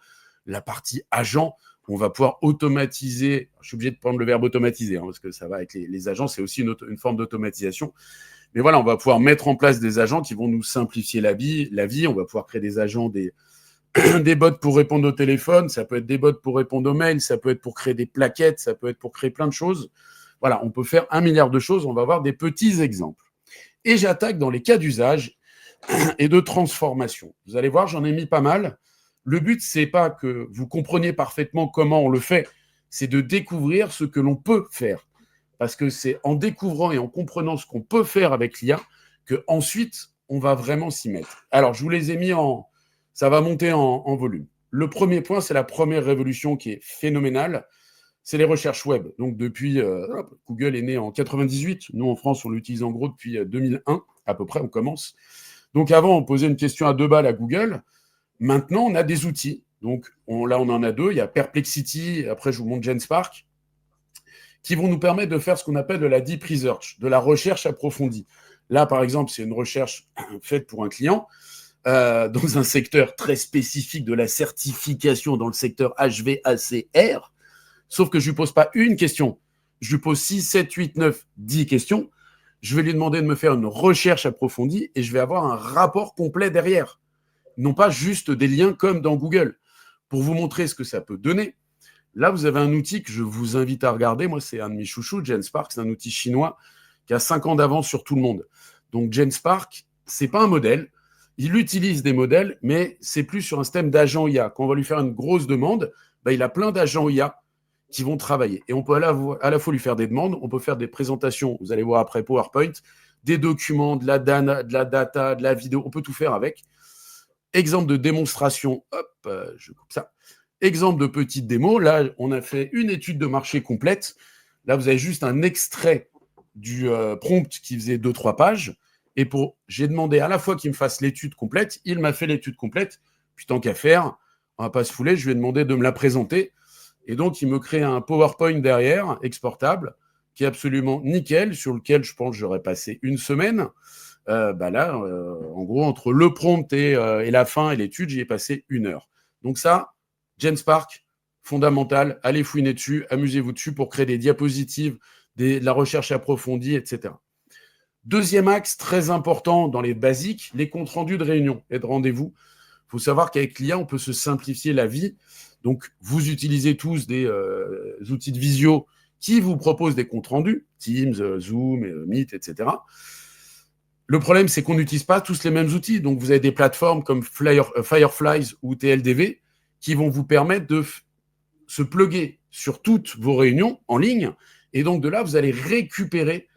La partie agent, on va pouvoir automatiser. Je suis obligé de prendre le verbe automatiser parce que ça va avec les agents, c'est aussi une forme d'automatisation. Mais voilà, on va pouvoir mettre en place des agents qui vont nous simplifier la vie. On va pouvoir créer des agents, des bots pour répondre au téléphone, ça peut être des bots pour répondre aux mails, ça peut être pour créer des plaquettes, ça peut être pour créer plein de choses. Voilà, on peut faire 1 milliard de choses, on va voir des petits exemples. Et j'attaque dans les cas d'usage et de transformation. Vous allez voir, j'en ai mis pas mal. Le but, c'est pas que vous compreniez parfaitement comment on le fait, c'est de découvrir ce que l'on peut faire. Parce que c'est en découvrant et en comprenant ce qu'on peut faire avec l'IA qu'ensuite, on va vraiment s'y mettre. Alors, je vous les ai mis ça va monter en volume. Le premier point, c'est la première révolution qui est phénoménale, c'est les recherches web. Donc, depuis, Google est né en 98. Nous, en France, on l'utilise en gros depuis 2001, à peu près, on commence. Donc, avant, on posait une question à 2 balles à Google. Maintenant, on a des outils. Donc, là, on en a 2. Il y a Perplexity, après, je vous montre GenSpark, qui vont nous permettre de faire ce qu'on appelle de la deep research, de la recherche approfondie. Là, par exemple, c'est une recherche faite pour un client dans un secteur très spécifique de la certification, dans le secteur HVACR. Sauf que je ne lui pose pas une question. Je lui pose 6, 7, 8, 9, 10 questions. Je vais lui demander de me faire une recherche approfondie et je vais avoir un rapport complet derrière. Non pas juste des liens comme dans Google. Pour vous montrer ce que ça peut donner, là, vous avez un outil que je vous invite à regarder. Moi, c'est un de mes chouchous, GenSpark. C'est un outil chinois qui a 5 ans d'avance sur tout le monde. Donc, GenSpark, ce n'est pas un modèle. Il utilise des modèles, mais c'est plus sur un système d'agents IA. Quand on va lui faire une grosse demande, il a plein d'agents IA qui vont travailler. Et on peut à la fois lui faire des demandes, on peut faire des présentations, vous allez voir après PowerPoint, des documents, de la data, de la vidéo, on peut tout faire avec. Exemple de démonstration, je coupe ça. Exemple de petite démo, là, on a fait une étude de marché complète. Là, vous avez juste un extrait du prompt qui faisait 2-3 pages. Et j'ai demandé à la fois qu'il me fasse l'étude complète, il m'a fait l'étude complète. Puis tant qu'à faire, on va pas se fouler, je lui ai demandé de me la présenter. Et donc, il me crée un PowerPoint derrière, exportable, qui est absolument nickel, sur lequel je pense que j'aurais passé une semaine. En gros, entre le prompt et la fin et l'étude, j'y ai passé 1 heure. Donc ça, GenSpark, fondamental, allez fouiner dessus, amusez-vous dessus pour créer des diapositives, de la recherche approfondie, etc. Deuxième axe, très important dans les basiques, les comptes rendus de réunion et de rendez-vous. Il faut savoir qu'avec l'IA, on peut se simplifier la vie. Donc, vous utilisez tous des outils de visio qui vous proposent des comptes rendus, Teams, Zoom, Meet, etc. Le problème, c'est qu'on n'utilise pas tous les mêmes outils. Donc, vous avez des plateformes comme Fireflies ou TLDV qui vont vous permettre de se plugger sur toutes vos réunions en ligne. Et donc, de là, vous allez récupérer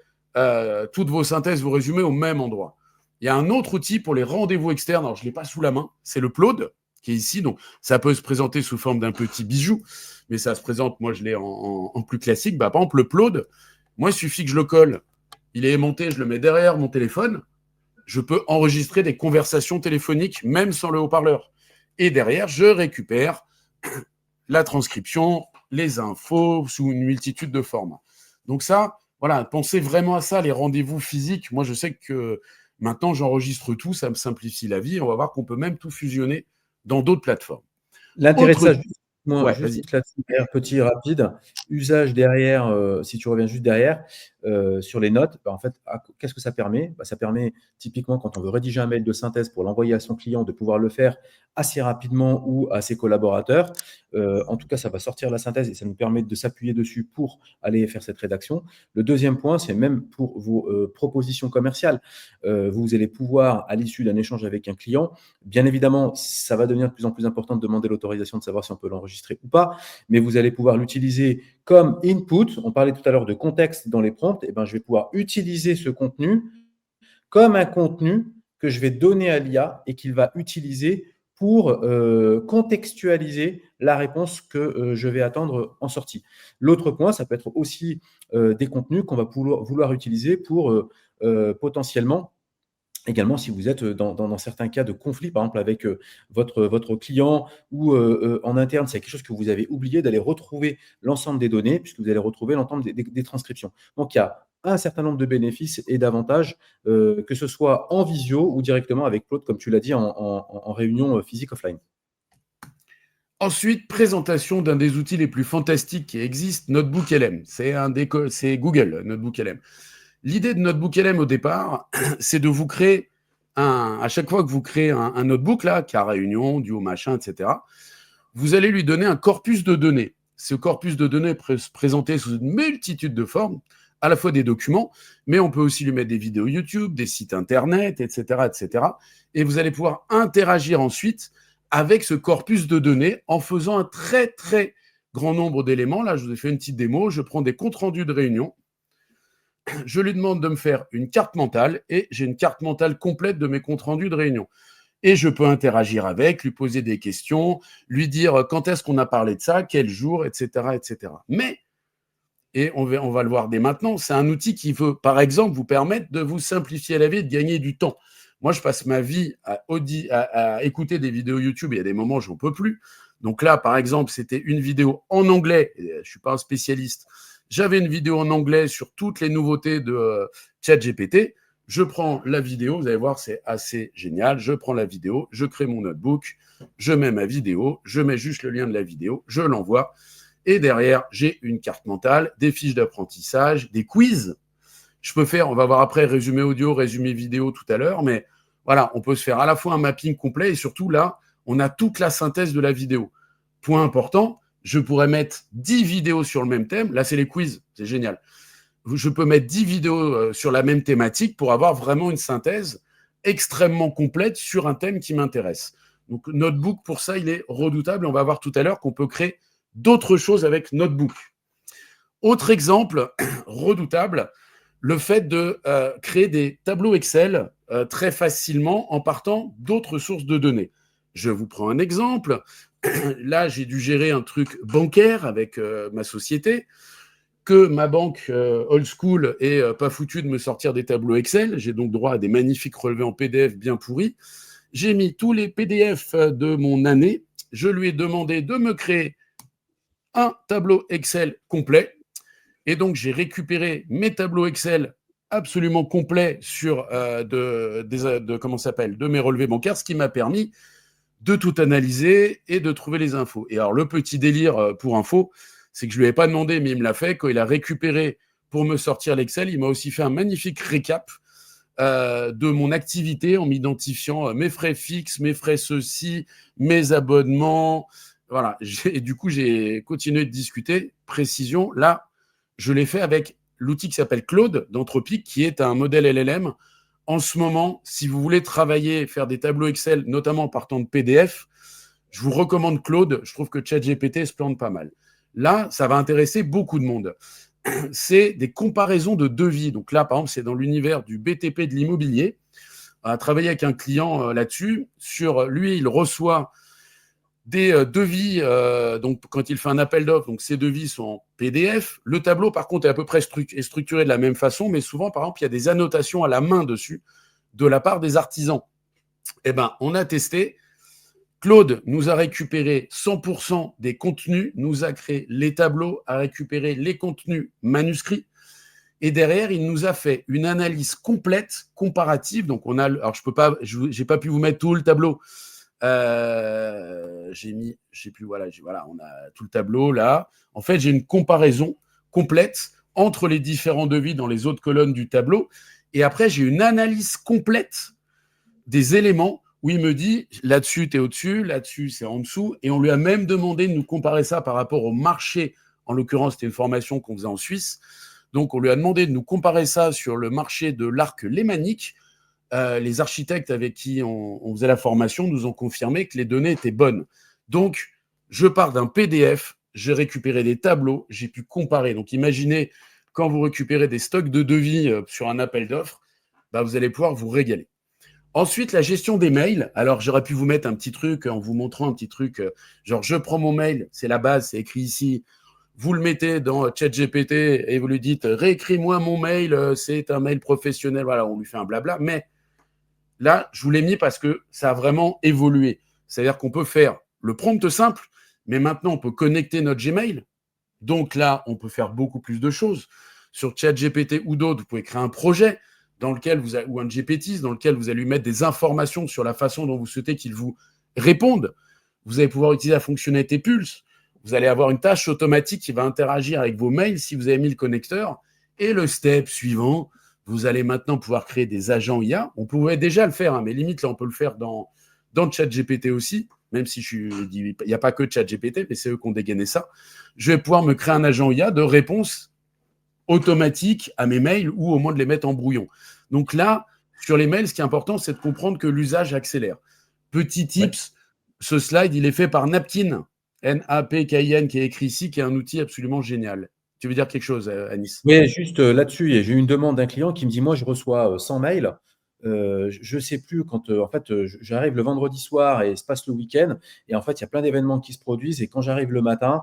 toutes vos synthèses, vos résumés au même endroit. Il y a un autre outil pour les rendez-vous externes. Alors, je ne l'ai pas sous la main. C'est le Plaude, qui est ici. Donc, ça peut se présenter sous forme d'un petit bijou, mais ça se présente, moi, je l'ai en plus classique. Par exemple, le Plaude, moi, il suffit que je le colle. Il est aimanté, je le mets derrière mon téléphone. Je peux enregistrer des conversations téléphoniques, même sans le haut-parleur. Et derrière, je récupère la transcription, les infos, sous une multitude de formats. Donc ça, voilà, pensez vraiment à ça, les rendez-vous physiques. Moi, je sais que maintenant, j'enregistre tout, ça me simplifie la vie. On va voir qu'on peut même tout fusionner dans d'autres plateformes. L'intérêt de ça, Moi, Ouais, juste vas-y. titre là-dessus, d'ailleurs, petit rapide, usage derrière, si tu reviens juste derrière, sur les notes, bah, en fait, qu'est-ce que ça permet? Bah, ça permet typiquement quand on veut rédiger un mail de synthèse pour l'envoyer à son client, de pouvoir le faire assez rapidement ou à ses collaborateurs. En tout cas, ça va sortir la synthèse et ça nous permet de s'appuyer dessus pour aller faire cette rédaction. Le deuxième point, c'est même pour vos propositions commerciales. Vous allez pouvoir, à l'issue d'un échange avec un client, bien évidemment, ça va devenir de plus en plus important de demander l'autorisation de savoir si on peut l'enregistrer ou pas, mais vous allez pouvoir l'utiliser comme input. On parlait tout à l'heure de contexte dans les prompts. Et ben, je vais pouvoir utiliser ce contenu comme un contenu que je vais donner à l'IA et qu'il va utiliser pour contextualiser la réponse que je vais attendre en sortie. L'autre point, ça peut être aussi des contenus qu'on va vouloir utiliser pour potentiellement également, si vous êtes dans certains cas de conflit, par exemple avec votre client ou en interne, c'est quelque chose que vous avez oublié d'aller retrouver l'ensemble des données, puisque vous allez retrouver l'ensemble des transcriptions. Donc, il y a un certain nombre de bénéfices et d'avantages, que ce soit en visio ou directement avec Claude, comme tu l'as dit, en réunion physique offline. Ensuite, présentation d'un des outils les plus fantastiques qui existent, Notebook LM. C'est Google, Notebook LM. L'idée de Notebook LM au départ, c'est de vous créer à chaque fois que vous créez un notebook, là, cas réunion, duo machin, etc., vous allez lui donner un corpus de données. Ce corpus de données est présenté sous une multitude de formes, à la fois des documents, mais on peut aussi lui mettre des vidéos YouTube, des sites internet, etc., etc. Et vous allez pouvoir interagir ensuite avec ce corpus de données en faisant un très, très grand nombre d'éléments. Là, je vous ai fait une petite démo. Je prends des comptes rendus de réunion. Je lui demande de me faire une carte mentale et j'ai une carte mentale complète de mes comptes rendus de réunion. Et je peux interagir avec, lui poser des questions, lui dire quand est-ce qu'on a parlé de ça, quel jour, etc., etc. Mais, et on va le voir dès maintenant, c'est un outil qui veut, par exemple, vous permettre de vous simplifier la vie et de gagner du temps. Moi, je passe ma vie à écouter des vidéos YouTube et il y a des moments où j'en peux plus. Donc là, par exemple, c'était une vidéo en anglais. Je ne suis pas un spécialiste. J'avais une vidéo en anglais sur toutes les nouveautés de ChatGPT. Je prends la vidéo, vous allez voir, c'est assez génial. Je prends la vidéo, je crée mon notebook, je mets ma vidéo, je mets juste le lien de la vidéo, je l'envoie. Et derrière, j'ai une carte mentale, des fiches d'apprentissage, des quiz. Je peux faire, on va voir après, résumé audio, résumé vidéo tout à l'heure, mais voilà, on peut se faire à la fois un mapping complet et surtout là, on a toute la synthèse de la vidéo. Point important, je pourrais mettre 10 vidéos sur le même thème. Là, c'est les quiz, c'est génial. Je peux mettre 10 vidéos sur la même thématique pour avoir vraiment une synthèse extrêmement complète sur un thème qui m'intéresse. Donc, Notebook, pour ça, il est redoutable. On va voir tout à l'heure qu'on peut créer d'autres choses avec Notebook. Autre exemple redoutable, le fait de créer des tableaux Excel très facilement en partant d'autres sources de données. Je vous prends un exemple. Là, j'ai dû gérer un truc bancaire avec ma société, que ma banque old school est pas foutue de me sortir des tableaux Excel. J'ai donc droit à des magnifiques relevés en PDF bien pourris. J'ai mis tous les PDF de mon année. Je lui ai demandé de me créer un tableau Excel complet. Et donc, j'ai récupéré mes tableaux Excel absolument complets sur de mes relevés bancaires, ce qui m'a permis de tout analyser et de trouver les infos. Et alors, le petit délire pour info, c'est que je ne lui avais pas demandé, mais il me l'a fait. Quand il a récupéré pour me sortir l'Excel, il m'a aussi fait un magnifique récap de mon activité en m'identifiant mes frais fixes, mes frais ceci, mes abonnements. Voilà. Et du coup, j'ai continué de discuter. Précision, là, je l'ai fait avec l'outil qui s'appelle Claude d'Anthropic, qui est un modèle LLM. En ce moment, si vous voulez travailler, faire des tableaux Excel, notamment en partant de PDF, je vous recommande Claude. Je trouve que ChatGPT se plante pas mal. Là, ça va intéresser beaucoup de monde. C'est des comparaisons de devis. Donc là, par exemple, c'est dans l'univers du BTP de l'immobilier. On a travaillé avec un client là-dessus. Sur lui, il reçoit des devis, donc quand il fait un appel d'offres, donc ces devis sont en PDF. Le tableau, par contre, est à peu près structuré de la même façon, mais souvent, par exemple, il y a des annotations à la main dessus de la part des artisans. Eh bien, on a testé. Claude nous a récupéré 100% des contenus, nous a créé les tableaux, a récupéré les contenus manuscrits. Et derrière, il nous a fait une analyse complète, comparative. Donc, on a, alors je n'ai pas pu vous mettre tout le tableau, J'ai mis, je sais plus, voilà, on a tout le tableau là. En fait, j'ai une comparaison complète entre les différents devis dans les autres colonnes du tableau. Et après, j'ai une analyse complète des éléments où il me dit là-dessus, tu es au-dessus, là-dessus, c'est en dessous. Et on lui a même demandé de nous comparer ça par rapport au marché. En l'occurrence, c'était une formation qu'on faisait en Suisse. Donc, on lui a demandé de nous comparer ça sur le marché de l'arc lémanique. Les architectes avec qui on faisait la formation nous ont confirmé que les données étaient bonnes. Donc, je pars d'un PDF, j'ai récupéré des tableaux, j'ai pu comparer. Donc, imaginez, quand vous récupérez des stocks de devis sur un appel d'offres, bah, vous allez pouvoir vous régaler. Ensuite, la gestion des mails. Alors, j'aurais pu vous mettre un petit truc en vous montrant un petit truc, genre je prends mon mail, c'est la base, c'est écrit ici. Vous le mettez dans ChatGPT et vous lui dites réécris-moi mon mail, c'est un mail professionnel. Voilà, on lui fait un blabla. Mais là, je vous l'ai mis parce que ça a vraiment évolué. C'est-à-dire qu'on peut faire le prompt simple, mais maintenant, on peut connecter notre Gmail. Donc là, on peut faire beaucoup plus de choses. Sur ChatGPT ou d'autres, vous pouvez créer un projet dans lequel vous ou un GPTs dans lequel vous allez lui mettre des informations sur la façon dont vous souhaitez qu'il vous réponde. Vous allez pouvoir utiliser la fonctionnalité Pulse. Vous allez avoir une tâche automatique qui va interagir avec vos mails si vous avez mis le connecteur. Et le step suivant, vous allez maintenant pouvoir créer des agents IA. On pouvait déjà le faire, hein, mais limite, là, on peut le faire dans ChatGPT aussi, même si il n'y a pas que ChatGPT, mais c'est eux qui ont dégainé ça. Je vais pouvoir me créer un agent IA de réponse automatique à mes mails ou au moins de les mettre en brouillon. Donc là, sur les mails, ce qui est important, c'est de comprendre que l'usage accélère. Petit tips, ce slide, il est fait par Napkin, N-A-P-K-I-N, qui est écrit ici, qui est un outil absolument génial. Tu veux dire quelque chose, Anis? Oui, juste là-dessus, j'ai eu une demande d'un client qui me dit, moi, je reçois 100 mails. Je ne sais plus quand, en fait, j'arrive le vendredi soir et se passe le week-end. Et en fait, il y a plein d'événements qui se produisent. Et quand j'arrive le matin,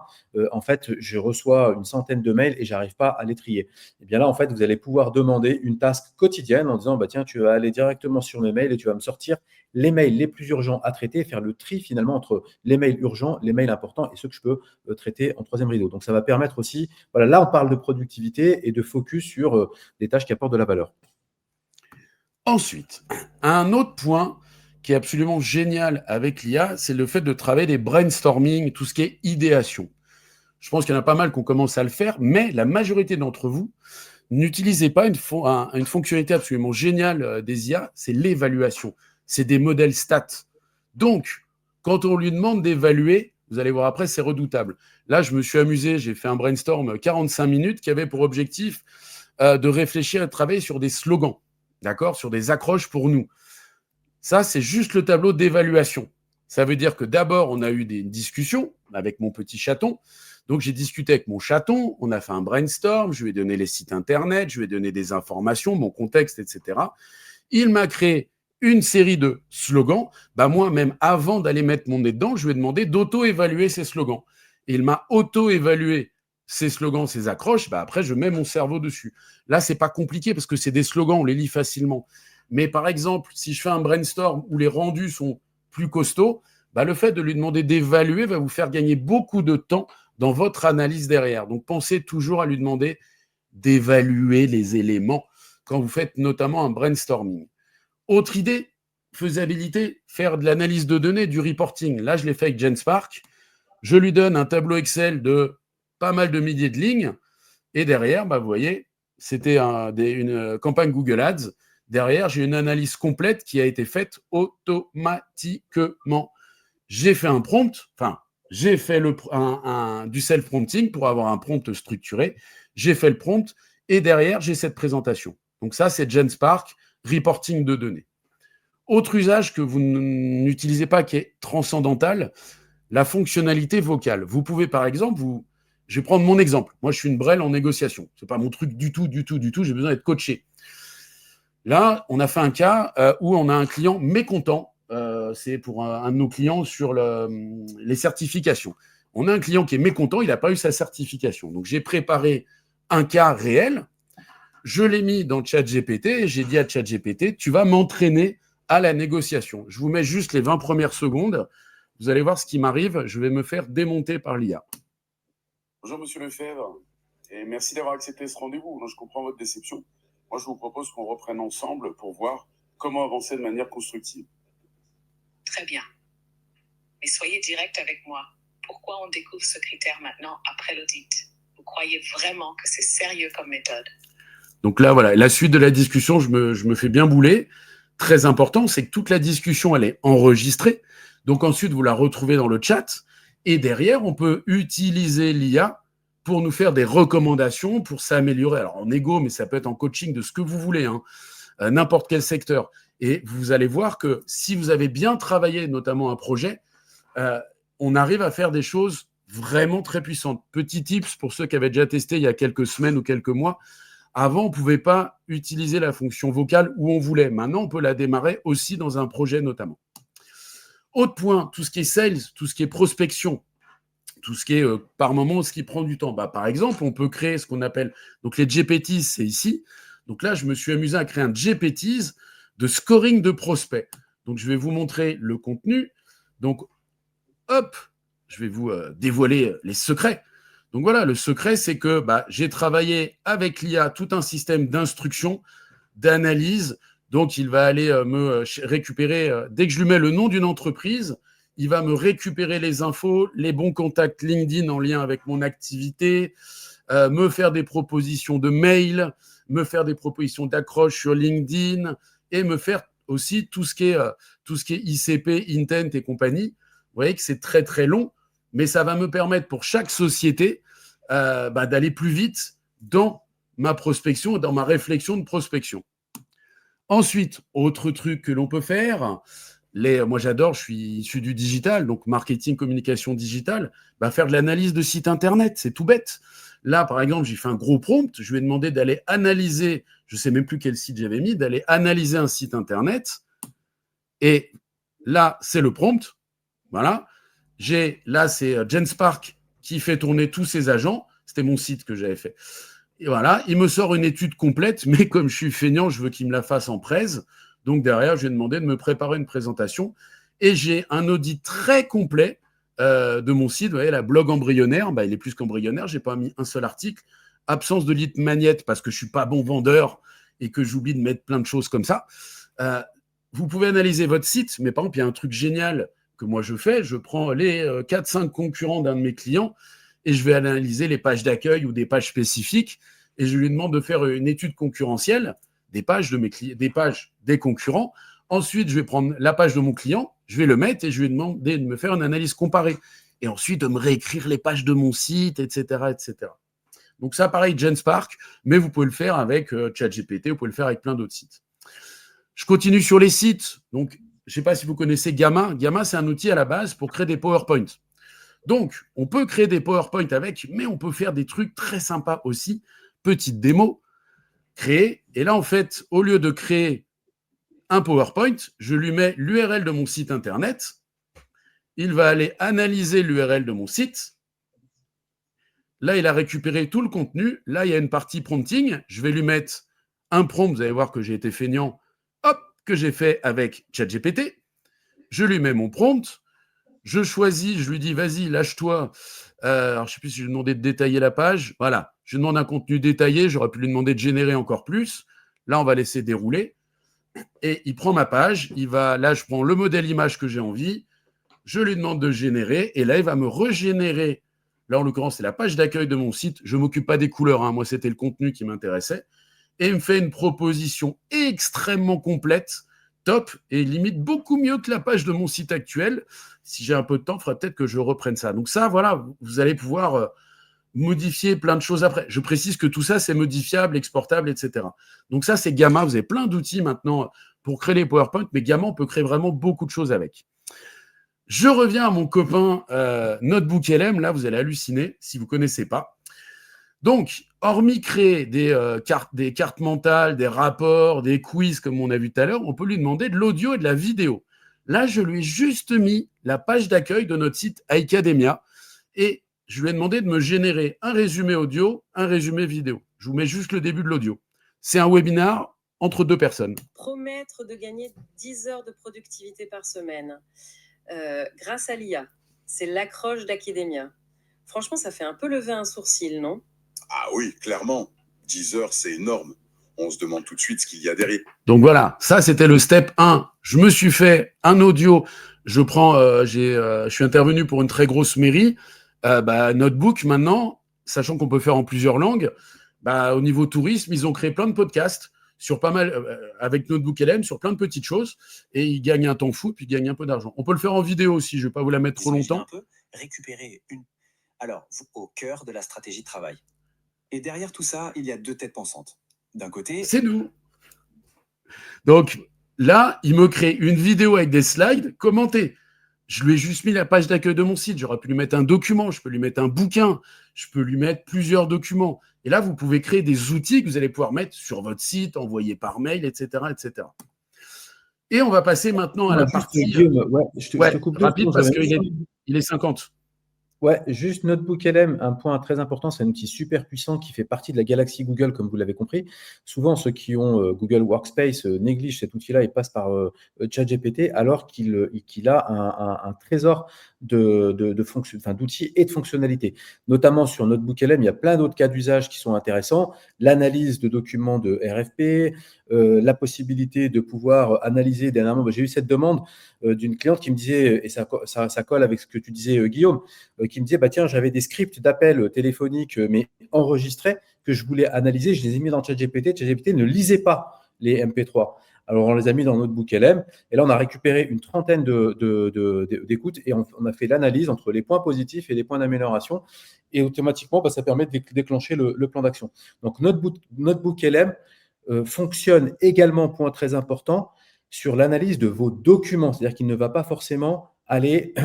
en fait, je reçois une centaine de mails et j'arrive pas à les trier. Et bien là, en fait, vous allez pouvoir demander une task quotidienne en disant, bah, tiens, tu vas aller directement sur mes mails et tu vas me sortir les mails les plus urgents à traiter et faire le tri finalement entre les mails urgents, les mails importants et ceux que je peux traiter en troisième rideau. Donc, ça va permettre aussi, voilà, là, on parle de productivité et de focus sur des tâches qui apportent de la valeur. Ensuite, un autre point qui est absolument génial avec l'IA, c'est le fait de travailler des brainstorming, tout ce qui est idéation. Je pense qu'il y en a pas mal qui ont commencé à le faire, mais la majorité d'entre vous n'utilisez pas une fonctionnalité absolument géniale des IA, c'est l'évaluation. C'est des modèles stats. Donc, quand on lui demande d'évaluer, vous allez voir après, c'est redoutable. Là, je me suis amusé, j'ai fait un brainstorm 45 minutes qui avait pour objectif de réfléchir et de travailler sur des slogans, d'accord, sur des accroches pour nous. Ça, c'est juste le tableau d'évaluation. Ça veut dire que d'abord, on a eu des discussions avec mon petit chaton. Donc, j'ai discuté avec mon chaton, on a fait un brainstorm, je lui ai donné les sites internet, je lui ai donné des informations, mon contexte, etc. Il m'a créé une série de slogans. Bah, moi, même avant d'aller mettre mon nez dedans, je lui ai demandé d'auto-évaluer ces slogans. Et il m'a auto-évalué ces slogans, ces accroches. Bah, après, je mets mon cerveau dessus. Là, c'est pas compliqué parce que c'est des slogans, on les lit facilement. Mais par exemple, si je fais un brainstorm où les rendus sont plus costauds, bah, le fait de lui demander d'évaluer va vous faire gagner beaucoup de temps dans votre analyse derrière. Donc, pensez toujours à lui demander d'évaluer les éléments quand vous faites notamment un brainstorming. Autre idée, faisabilité, faire de l'analyse de données, du reporting. Là, je l'ai fait avec Genspark. Je lui donne un tableau Excel de pas mal de milliers de lignes. Et derrière, bah, vous voyez, c'était une campagne Google Ads. Derrière, j'ai une analyse complète qui a été faite automatiquement. J'ai fait un prompt, enfin, j'ai fait du self-prompting pour avoir un prompt structuré. J'ai fait le prompt et derrière, j'ai cette présentation. Donc ça, c'est Genspark, reporting de données. Autre usage que vous n'utilisez pas qui est transcendantal, la fonctionnalité vocale. Vous pouvez, par exemple, je vais prendre mon exemple. Moi, je suis une brêle en négociation. Ce n'est pas mon truc du tout. J'ai besoin d'être coaché. Là, on a fait un cas où on a un client mécontent. C'est pour un de nos clients sur les certifications. On a un client qui est mécontent, il n'a pas eu sa certification. Donc, j'ai préparé un cas réel. Je l'ai mis dans ChatGPT et j'ai dit à ChatGPT, tu vas m'entraîner à la négociation. Je vous mets juste les 20 premières secondes. Vous allez voir ce qui m'arrive. Je vais me faire démonter par l'IA. Bonjour, monsieur Lefebvre, et merci d'avoir accepté ce rendez-vous. Je comprends votre déception. Moi, je vous propose qu'on reprenne ensemble pour voir comment avancer de manière constructive. Très bien. mais soyez direct avec moi. Pourquoi on découvre ce critère maintenant après l'audit? Vous croyez vraiment que c'est sérieux comme méthode? Donc là, voilà, la suite de la discussion, je me fais bien bouler. Très important, c'est que toute la discussion, elle est enregistrée. Donc ensuite, vous la retrouvez dans le chat. Et derrière, on peut utiliser l'IA pour nous faire des recommandations, pour s'améliorer. Alors en égo, mais ça peut être en coaching, de ce que vous voulez, hein, n'importe quel secteur. Et vous allez voir que si vous avez bien travaillé, notamment un projet, on arrive à faire des choses vraiment très puissantes. Petit tips pour ceux qui avaient déjà testé il y a quelques semaines ou quelques mois. Avant, on ne pouvait pas utiliser la fonction vocale où on voulait. Maintenant, on peut la démarrer aussi dans un projet notamment. Autre point, tout ce qui est sales, tout ce qui est prospection, tout ce qui est par moment, ce qui prend du temps. Par exemple, on peut créer ce qu'on appelle, donc les GPTs, c'est ici. Donc là, je me suis amusé à créer un GPTs de scoring de prospects. Donc, je vais vous montrer le contenu. Donc, hop, je vais vous dévoiler les secrets. Donc voilà, le secret, c'est que j'ai travaillé avec l'IA tout un système d'instruction, d'analyse. Donc, il va aller me récupérer, dès que je lui mets le nom d'une entreprise, il va me récupérer les infos, les bons contacts LinkedIn en lien avec mon activité, me faire des propositions de mail, me faire des propositions d'accroche sur LinkedIn et me faire aussi tout ce qui est ICP, Intent et compagnie. Vous voyez que c'est très, très long, mais ça va me permettre pour chaque société d'aller plus vite dans ma prospection, dans ma réflexion de prospection. Ensuite, autre truc que l'on peut faire, moi j'adore, je suis issu du digital, donc marketing, communication digitale, faire de l'analyse de site internet, c'est tout bête. Là, par exemple, j'ai fait un gros prompt, je lui ai demandé d'aller analyser, je ne sais même plus quel site j'avais mis, d'aller analyser un site internet. Et là, c'est le prompt. Voilà. Là, c'est Genspark qui fait tourner tous ses agents. C'était mon site que j'avais fait. Et voilà, il me sort une étude complète, mais comme je suis feignant, je veux qu'il me la fasse en presse. Donc derrière, je lui ai demandé de me préparer une présentation. Et j'ai un audit très complet de mon site. Vous voyez, la blog embryonnaire, il est plus qu'embryonnaire. Je n'ai pas mis un seul article. Absence de lead magnet parce que je ne suis pas bon vendeur et que j'oublie de mettre plein de choses comme ça. Vous pouvez analyser votre site, mais par exemple, il y a un truc génial que moi je fais. Je prends les 4-5 concurrents d'un de mes clients et je vais analyser les pages d'accueil ou des pages spécifiques et je lui demande de faire une étude concurrentielle des pages des concurrents. Ensuite, je vais prendre la page de mon client, je vais le mettre et je vais lui demander de me faire une analyse comparée. Et ensuite, de me réécrire les pages de mon site, etc., etc. Donc ça, pareil, Genspark, mais vous pouvez le faire avec ChatGPT, vous pouvez le faire avec plein d'autres sites. Je continue sur les sites. Donc, je ne sais pas si vous connaissez Gamma. Gamma, c'est un outil à la base pour créer des PowerPoints. Donc, on peut créer des PowerPoints avec, mais on peut faire des trucs très sympas aussi. Petite démo, créer. Et là, en fait, au lieu de créer un PowerPoint, je lui mets l'URL de mon site Internet. Il va aller analyser l'URL de mon site. Là, il a récupéré tout le contenu. Là, il y a une partie prompting. Je vais lui mettre un prompt. Vous allez voir que j'ai été feignant. Hop, que j'ai fait avec ChatGPT. Je lui mets mon prompt. Je choisis, je lui dis, vas-y, lâche-toi. Alors, je ne sais plus si je lui demandais de détailler la page. Voilà, je lui demande un contenu détaillé. J'aurais pu lui demander de générer encore plus. Là, on va laisser dérouler. Et il prend ma page. Là, je prends le modèle image que j'ai envie. Je lui demande de générer. Et là, il va me régénérer. Là, en l'occurrence, c'est la page d'accueil de mon site. Je ne m'occupe pas des couleurs. Moi, c'était le contenu qui m'intéressait. Et il me fait une proposition extrêmement complète, top, et limite beaucoup mieux que la page de mon site actuel. Si j'ai un peu de temps, il faudrait peut-être que je reprenne ça. Donc ça, voilà, vous allez pouvoir modifier plein de choses après. Je précise que tout ça, c'est modifiable, exportable, etc. Donc ça, c'est Gamma. Vous avez plein d'outils maintenant pour créer les PowerPoint, mais Gamma, on peut créer vraiment beaucoup de choses avec. Je reviens à mon copain NotebookLM. Là, vous allez halluciner si vous ne connaissez pas. Donc, hormis créer des cartes mentales, des rapports, des quiz, comme on a vu tout à l'heure, on peut lui demander de l'audio et de la vidéo. Là, je lui ai juste mis la page d'accueil de notre site iCademia et je lui ai demandé de me générer un résumé audio, un résumé vidéo. Je vous mets juste le début de l'audio. C'est un webinar entre 2 personnes. Promettre de gagner 10 heures de productivité par semaine grâce à l'IA, c'est l'accroche d'Academia. Franchement, ça fait un peu lever un sourcil, non ? Ah oui, clairement. 10 heures, c'est énorme. On se demande tout de suite ce qu'il y a derrière. Donc voilà, ça c'était le step 1. Je me suis fait un audio, je suis intervenu pour une très grosse mairie. Notebook, maintenant, sachant qu'on peut faire en plusieurs langues, au niveau tourisme, ils ont créé plein de podcasts sur pas mal, avec Notebook LM, sur plein de petites choses, et ils gagnent un temps fou, puis ils gagnent un peu d'argent. On peut le faire en vidéo aussi, je ne vais pas vous la mettre trop longtemps. Récupérer une. Alors, vous, au cœur de la stratégie de travail. Et derrière tout ça, il y a deux têtes pensantes. D'un côté, c'est nous. Donc là, il me crée une vidéo avec des slides commentés. Je lui ai juste mis la page d'accueil de mon site. J'aurais pu lui mettre un document, je peux lui mettre un bouquin, je peux lui mettre plusieurs documents. Et là, vous pouvez créer des outils que vous allez pouvoir mettre sur votre site, envoyer par mail, etc., etc. Et on va passer maintenant à la partie Guillaume, je te coupe rapide parce qu'il est 50. Ouais, juste Notebook LM, un point très important, c'est un outil super puissant qui fait partie de la galaxie Google, comme vous l'avez compris. Souvent, ceux qui ont Google Workspace négligent cet outil-là et passent par ChatGPT, alors qu'il a un trésor d'outils et de fonctionnalités. Notamment sur Notebook LM, il y a plein d'autres cas d'usage qui sont intéressants. L'analyse de documents de RFP, la possibilité de pouvoir analyser dernièrement. J'ai eu cette demande d'une cliente qui me disait, et ça colle avec ce que tu disais, Guillaume, qui me disait, tiens, j'avais des scripts d'appels téléphoniques, mais enregistrés, que je voulais analyser. Je les ai mis dans ChatGPT. ChatGPT ne lisait pas les MP3. Alors, on les a mis dans Notebook LM. Et là, on a récupéré une trentaine d'écoutes et on a fait l'analyse entre les points positifs et les points d'amélioration. Et automatiquement, ça permet de déclencher le plan d'action. Donc, Notebook LM fonctionne également, point très important, sur l'analyse de vos documents. C'est-à-dire qu'il ne va pas forcément aller,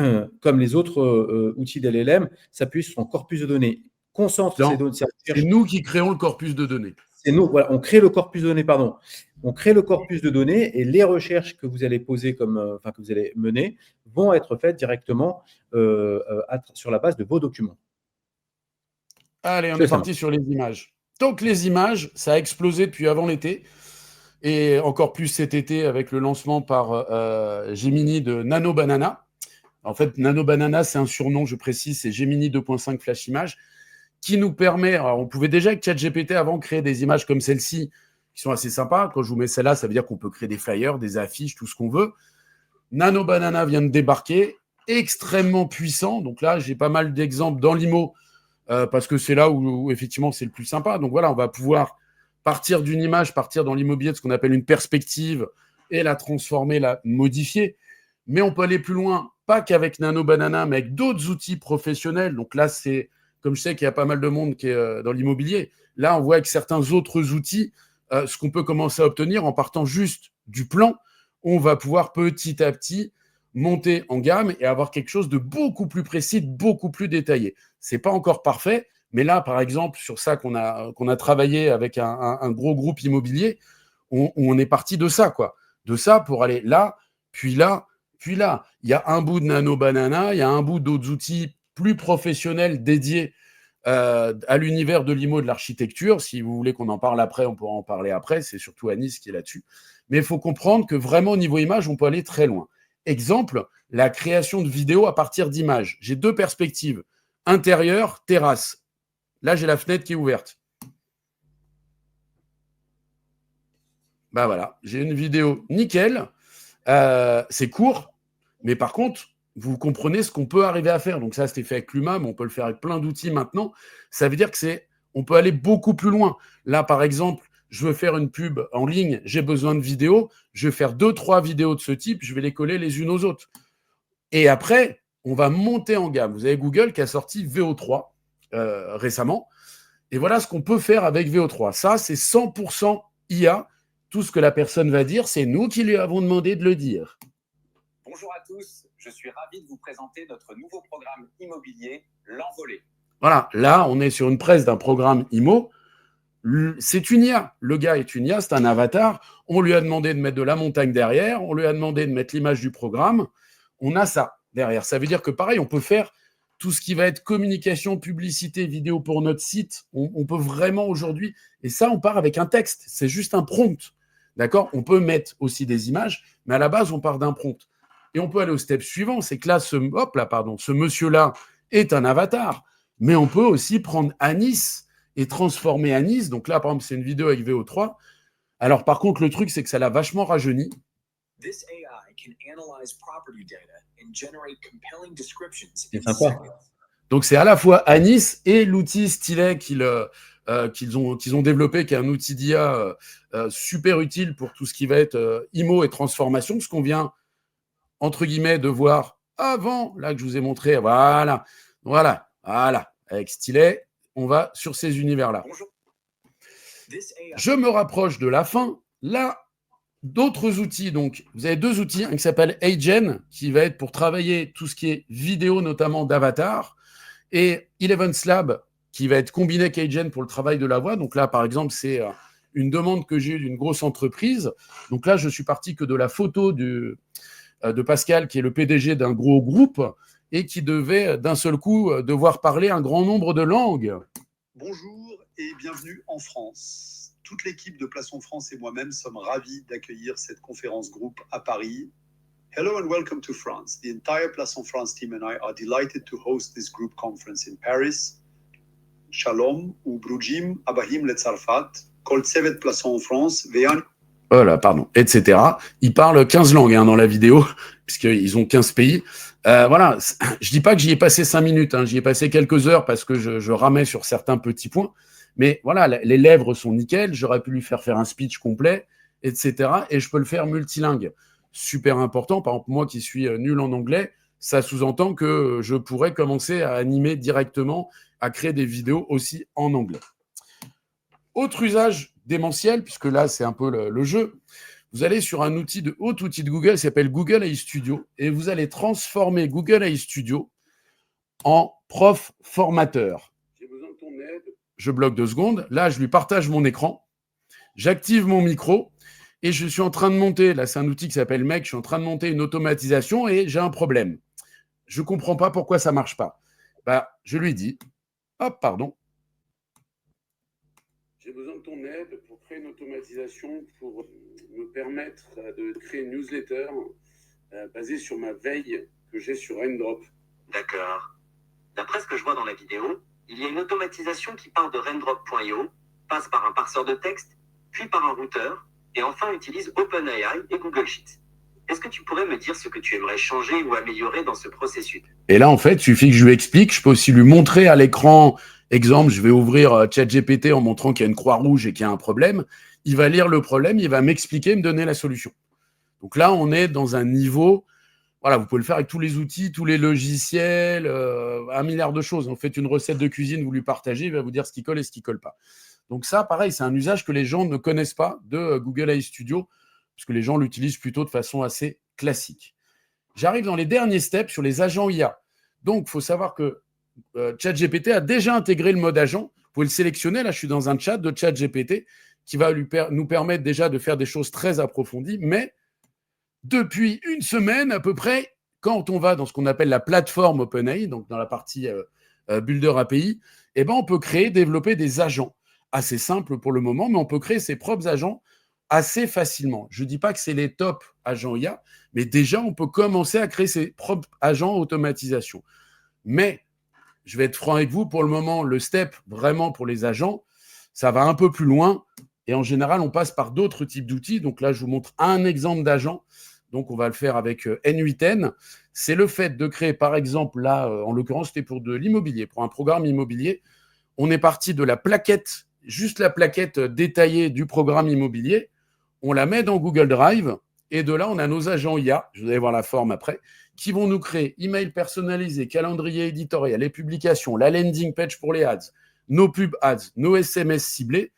comme les autres outils d'LLM, s'appuyer sur son corpus de données. Concentre ces données. C'est nous qui créons le corpus de données. C'est nous, voilà, on crée le corpus de données, pardon. On crée le corpus de données et les recherches que vous allez poser, que vous allez mener, vont être faites directement sur la base de vos documents. Allez, on est parti sur les images. Donc, les images, ça a explosé depuis avant l'été. Et encore plus cet été avec le lancement par Gemini de Nano Banana. En fait, Nano Banana, c'est un surnom, je précise, c'est Gemini 2.5 Flash Image, qui nous permet, alors on pouvait déjà avec ChatGPT avant créer des images comme celle-ci, qui sont assez sympas. Quand je vous mets celle-là, ça veut dire qu'on peut créer des flyers, des affiches, tout ce qu'on veut. Nano Banana vient de débarquer, extrêmement puissant. Donc là, j'ai pas mal d'exemples dans l'IMO, parce que c'est là où effectivement c'est le plus sympa. Donc voilà, on va pouvoir partir d'une image, partir dans l'immobilier de ce qu'on appelle une perspective et la transformer, la modifier. Mais on peut aller plus loin, pas qu'avec Nano Banana, mais avec d'autres outils professionnels. Donc là, c'est, comme je sais qu'il y a pas mal de monde qui est dans l'immobilier, là, on voit avec certains autres outils ce qu'on peut commencer à obtenir en partant juste du plan. On va pouvoir petit à petit monter en gamme et avoir quelque chose de beaucoup plus précis, beaucoup plus détaillé. C'est pas encore parfait, mais là, par exemple, sur ça qu'on a travaillé avec un gros groupe immobilier, on est parti de ça, quoi. De ça pour aller là, puis là, puis là. Il y a un bout de Nano Banana, il y a un bout d'autres outils plus professionnels dédiés à l'univers de l'IMO, de l'architecture. Si vous voulez qu'on en parle après, on pourra en parler après. C'est surtout Anis qui est là-dessus. Mais il faut comprendre que vraiment, au niveau image, on peut aller très loin. Exemple, la création de vidéos à partir d'images. J'ai deux perspectives. Intérieur, terrasse. Là, j'ai la fenêtre qui est ouverte. Voilà, j'ai une vidéo nickel. C'est court, mais par contre, vous comprenez ce qu'on peut arriver à faire. Donc ça, c'était fait avec Luma, mais on peut le faire avec plein d'outils maintenant. Ça veut dire on peut aller beaucoup plus loin. Là, par exemple, je veux faire une pub en ligne, j'ai besoin de vidéos. Je vais faire 2-3 vidéos de ce type, je vais les coller les unes aux autres. Et après, on va monter en gamme. Vous avez Google qui a sorti VO3 récemment. Et voilà ce qu'on peut faire avec VO3. Ça, c'est 100% IA. Tout ce que la personne va dire, c'est nous qui lui avons demandé de le dire. Bonjour à tous, je suis ravi de vous présenter notre nouveau programme immobilier, l'Envolée. Voilà, là, on est sur une presse d'un programme IMO. C'est une IA. Le gars est une IA, c'est un avatar. On lui a demandé de mettre de la montagne derrière. On lui a demandé de mettre l'image du programme. On a ça derrière. Ça veut dire que pareil, on peut faire tout ce qui va être communication, publicité, vidéo pour notre site. On peut vraiment aujourd'hui, et ça, on part avec un texte. C'est juste un prompt. D'accord ? On peut mettre aussi des images, mais à la base, on part d'un prompt. Et on peut aller au step suivant, c'est que là, ce monsieur-là est un avatar. Mais on peut aussi prendre Anis et transformer Anis. Donc là, par exemple, c'est une vidéo avec VO3. Alors, par contre, le truc, c'est que ça l'a vachement rajeuni. This AI can analyze property data and generate compelling descriptions C'est in sympa. seconds. Donc, c'est à la fois Anis et l'outil Stylet qu'ils ont développé, qui est un outil d'IA super utile pour tout ce qui va être IMO et transformation, ce qu'on vient, entre guillemets, de voir avant, là, que je vous ai montré. Voilà. Avec Stylet, on va sur ces univers-là. Bonjour. This AI Je me rapproche de la fin. Là, d'autres outils. Donc, vous avez deux outils, un qui s'appelle Agen, qui va être pour travailler tout ce qui est vidéo, notamment d'avatar, et Eleven's Lab, qui va être combiné avec Agen pour le travail de la voix. Donc là, par exemple, c'est une demande que j'ai eue d'une grosse entreprise. Donc là, je suis parti que de la photo de Pascal, qui est le PDG d'un gros groupe, et qui devait d'un seul coup devoir parler un grand nombre de langues. Bonjour et bienvenue en France. Toute l'équipe de Plaçons France et moi-même sommes ravis d'accueillir cette conférence groupe à Paris. Hello and welcome to France. The entire Plaçons France team and I are delighted to host this group conference in Paris. Shalom ubrujim abahim letzarfat kol tsevet Plaçons France vean. Voilà, pardon, etc. Ils parlent 15 langues dans la vidéo, puisqu'ils ont 15 pays. Voilà, je dis pas que j'y ai passé 5 minutes, j'y ai passé quelques heures parce que je ramais sur certains petits points. Mais voilà, les lèvres sont nickel, j'aurais pu lui faire un speech complet, etc. Et je peux le faire multilingue. Super important, par exemple, moi qui suis nul en anglais, ça sous-entend que je pourrais commencer à animer directement, à créer des vidéos aussi en anglais. Autre usage démentiel, puisque là, c'est un peu le jeu. Vous allez sur un outil outil de Google qui s'appelle Google AI Studio et vous allez transformer Google AI Studio en prof formateur. J'ai besoin de ton aide. Je bloque 2 secondes. Là, je lui partage mon écran. J'active mon micro et je suis en train de monter. Là, c'est un outil qui s'appelle Make. Je suis en train de monter une automatisation et j'ai un problème. Je ne comprends pas pourquoi ça ne marche pas. Je lui dis, hop, pardon. J'ai besoin de ton aide pour créer une automatisation pour me permettre de créer une newsletter basée sur ma veille que j'ai sur Raindrop. D'accord. D'après ce que je vois dans la vidéo, il y a une automatisation qui part de Raindrop.io, passe par un parseur de texte, puis par un routeur, et enfin utilise OpenAI et Google Sheets. Est-ce que tu pourrais me dire ce que tu aimerais changer ou améliorer dans ce processus? Et là, en fait, il suffit que je lui explique. Je peux aussi lui montrer à l'écran. Exemple, je vais ouvrir ChatGPT en montrant qu'il y a une croix rouge et qu'il y a un problème. Il va lire le problème, il va m'expliquer, me donner la solution. Donc là, on est dans un niveau... Voilà, vous pouvez le faire avec tous les outils, tous les logiciels, 1 milliard de choses. Vous faites une recette de cuisine, vous lui partagez, il va vous dire ce qui colle et ce qui ne colle pas. Donc ça, pareil, c'est un usage que les gens ne connaissent pas de Google AI Studio, parce que les gens l'utilisent plutôt de façon assez classique. J'arrive dans les derniers steps sur les agents IA. Donc, il faut savoir que ChatGPT a déjà intégré le mode agent. Vous pouvez le sélectionner. Là, je suis dans un chat de ChatGPT qui va nous permettre déjà de faire des choses très approfondies. Mais depuis une semaine à peu près, quand on va dans ce qu'on appelle la plateforme OpenAI, donc dans la partie Builder API, on peut développer des agents. Assez simples pour le moment, mais on peut créer ses propres agents assez facilement. Je ne dis pas que c'est les top agents IA, mais déjà, on peut commencer à créer ses propres agents automatisation. Mais je vais être franc avec vous, pour le moment, le step vraiment pour les agents, ça va un peu plus loin. Et en général, on passe par d'autres types d'outils. Donc là, je vous montre un exemple d'agent. Donc, on va le faire avec N8N. C'est le fait de créer, par exemple, là, en l'occurrence, c'était pour de l'immobilier, pour un programme immobilier. On est parti de la plaquette, juste la plaquette détaillée du programme immobilier. On la met dans Google Drive. Et de là, on a nos agents IA, je vous allez voir la forme après, qui vont nous créer email personnalisé, calendrier éditorial, les publications, la landing page pour les ads, nos pubs ads, nos SMS ciblés.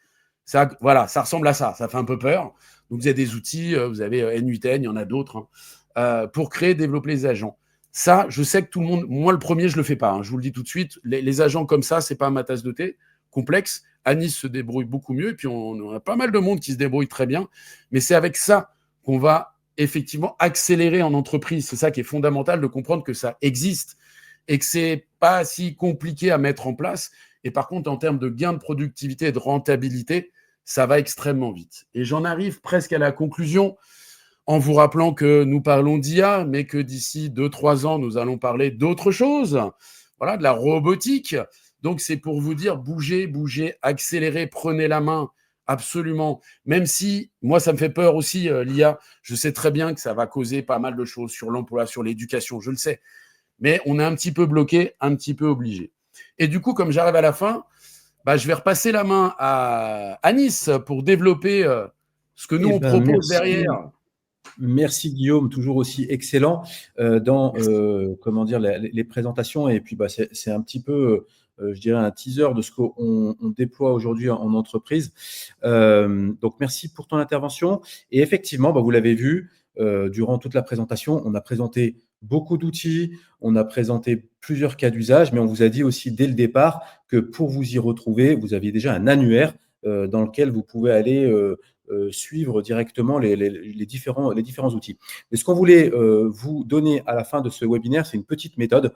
Ça, voilà, ça ressemble à ça. Ça fait un peu peur. Donc, vous avez des outils, vous avez N8N, il y en a d'autres, pour créer, développer les agents. Ça, je sais que tout le monde, moi le premier, je ne le fais pas. Je vous le dis tout de suite, les agents comme ça, ce n'est pas ma tasse de thé. Complexe. Anis se débrouille beaucoup mieux. Et puis, on a pas mal de monde qui se débrouille très bien. Mais c'est avec ça qu'on va effectivement accélérer en entreprise. C'est ça qui est fondamental, de comprendre que ça existe et que ce n'est pas si compliqué à mettre en place. Et par contre, en termes de gain de productivité et de rentabilité, ça va extrêmement vite. Et j'en arrive presque à la conclusion en vous rappelant que nous parlons d'IA, mais que d'ici 2-3 ans, nous allons parler d'autre chose. Voilà, de la robotique. Donc, c'est pour vous dire, bougez, accélérez, prenez la main absolument. Même si, moi, ça me fait peur aussi, l'IA. Je sais très bien que ça va causer pas mal de choses sur l'emploi, sur l'éducation, je le sais. Mais on est un petit peu bloqué, un petit peu obligé. Et du coup, comme j'arrive à la fin, je vais repasser la main à Anis pour développer ce que nous, on propose derrière. Merci Guillaume, toujours aussi excellent dans comment dire, les présentations. Et puis c'est un petit peu, je dirais, un teaser de ce qu'on déploie aujourd'hui en entreprise. Donc merci pour ton intervention. Et effectivement, vous l'avez vu, durant toute la présentation, on a présenté beaucoup d'outils, on a présenté plusieurs cas d'usage, mais on vous a dit aussi dès le départ que pour vous y retrouver, vous aviez déjà un annuaire dans lequel vous pouvez aller suivre directement les différents outils. Et ce qu'on voulait vous donner à la fin de ce webinaire, c'est une petite méthode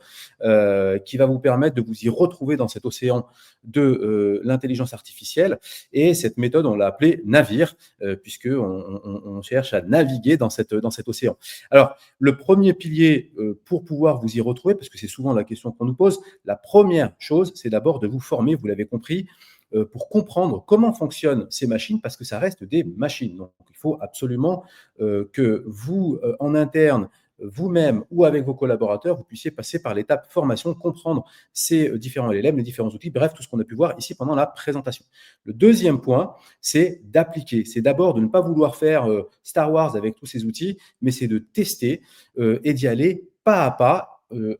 qui va vous permettre de vous y retrouver dans cet océan de l'intelligence artificielle. Et cette méthode, on l'a appelée Navire, puisqu'on cherche à naviguer dans cet océan. Alors, le premier pilier pour pouvoir vous y retrouver, parce que c'est souvent la question qu'on nous pose, la première chose, c'est d'abord de vous former, vous l'avez compris, pour comprendre comment fonctionnent ces machines, parce que ça reste des machines. Donc, il faut absolument que vous, en interne, vous-même ou avec vos collaborateurs, vous puissiez passer par l'étape formation, comprendre ces différents LLM, les différents outils, bref, tout ce qu'on a pu voir ici pendant la présentation. Le deuxième point, c'est d'appliquer. C'est d'abord de ne pas vouloir faire Star Wars avec tous ces outils, mais c'est de tester et d'y aller pas à pas,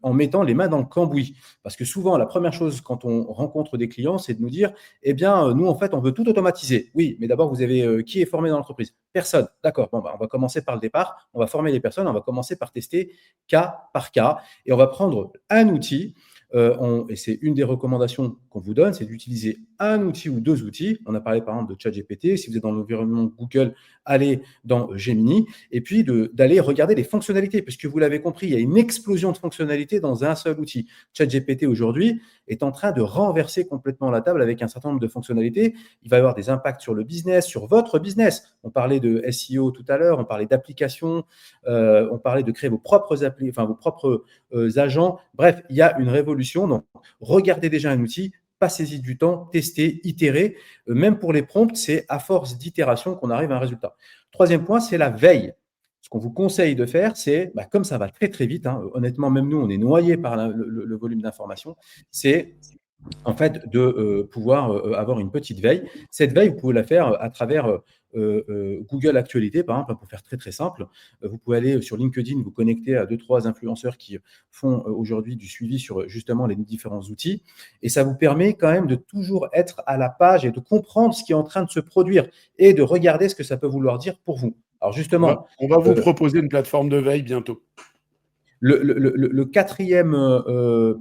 en mettant les mains dans le cambouis. Parce que souvent, la première chose quand on rencontre des clients, c'est de nous dire, eh bien, nous, en fait, on veut tout automatiser. Oui, mais d'abord, vous avez qui est formé dans l'entreprise? Personne. D'accord. Bon, on va commencer par le départ. On va former les personnes. On va commencer par tester cas par cas. Et on va prendre un outil. Et c'est une des recommandations qu'on vous donne, c'est d'utiliser un outil ou deux outils. On a parlé par exemple de ChatGPT. Si vous êtes dans l'environnement Google, allez dans Gemini. Et puis d'aller regarder les fonctionnalités, puisque vous l'avez compris, il y a une explosion de fonctionnalités dans un seul outil. ChatGPT aujourd'hui est en train de renverser complètement la table avec un certain nombre de fonctionnalités. Il va y avoir des impacts sur le business, sur votre business. On parlait de SEO tout à l'heure, on parlait d'applications, on parlait de créer vos propres applis, vos propres agents. Bref, il y a une révolution. Donc, regardez déjà un outil, passez-y du temps, testez, itérez. Même pour les prompts, c'est à force d'itération qu'on arrive à un résultat. Troisième point, c'est la veille. Ce qu'on vous conseille de faire, c'est, comme ça va très très vite, honnêtement, même nous, on est noyé par le volume d'informations, c'est en fait de pouvoir avoir une petite veille. Cette veille, vous pouvez la faire à travers Google Actualité, par exemple, pour faire très très simple. Vous pouvez aller sur LinkedIn, vous connecter à 2-3 influenceurs qui font aujourd'hui du suivi sur justement les différents outils. Et ça vous permet quand même de toujours être à la page et de comprendre ce qui est en train de se produire et de regarder ce que ça peut vouloir dire pour vous. Alors justement, on va vous proposer une plateforme de veille bientôt. Le quatrième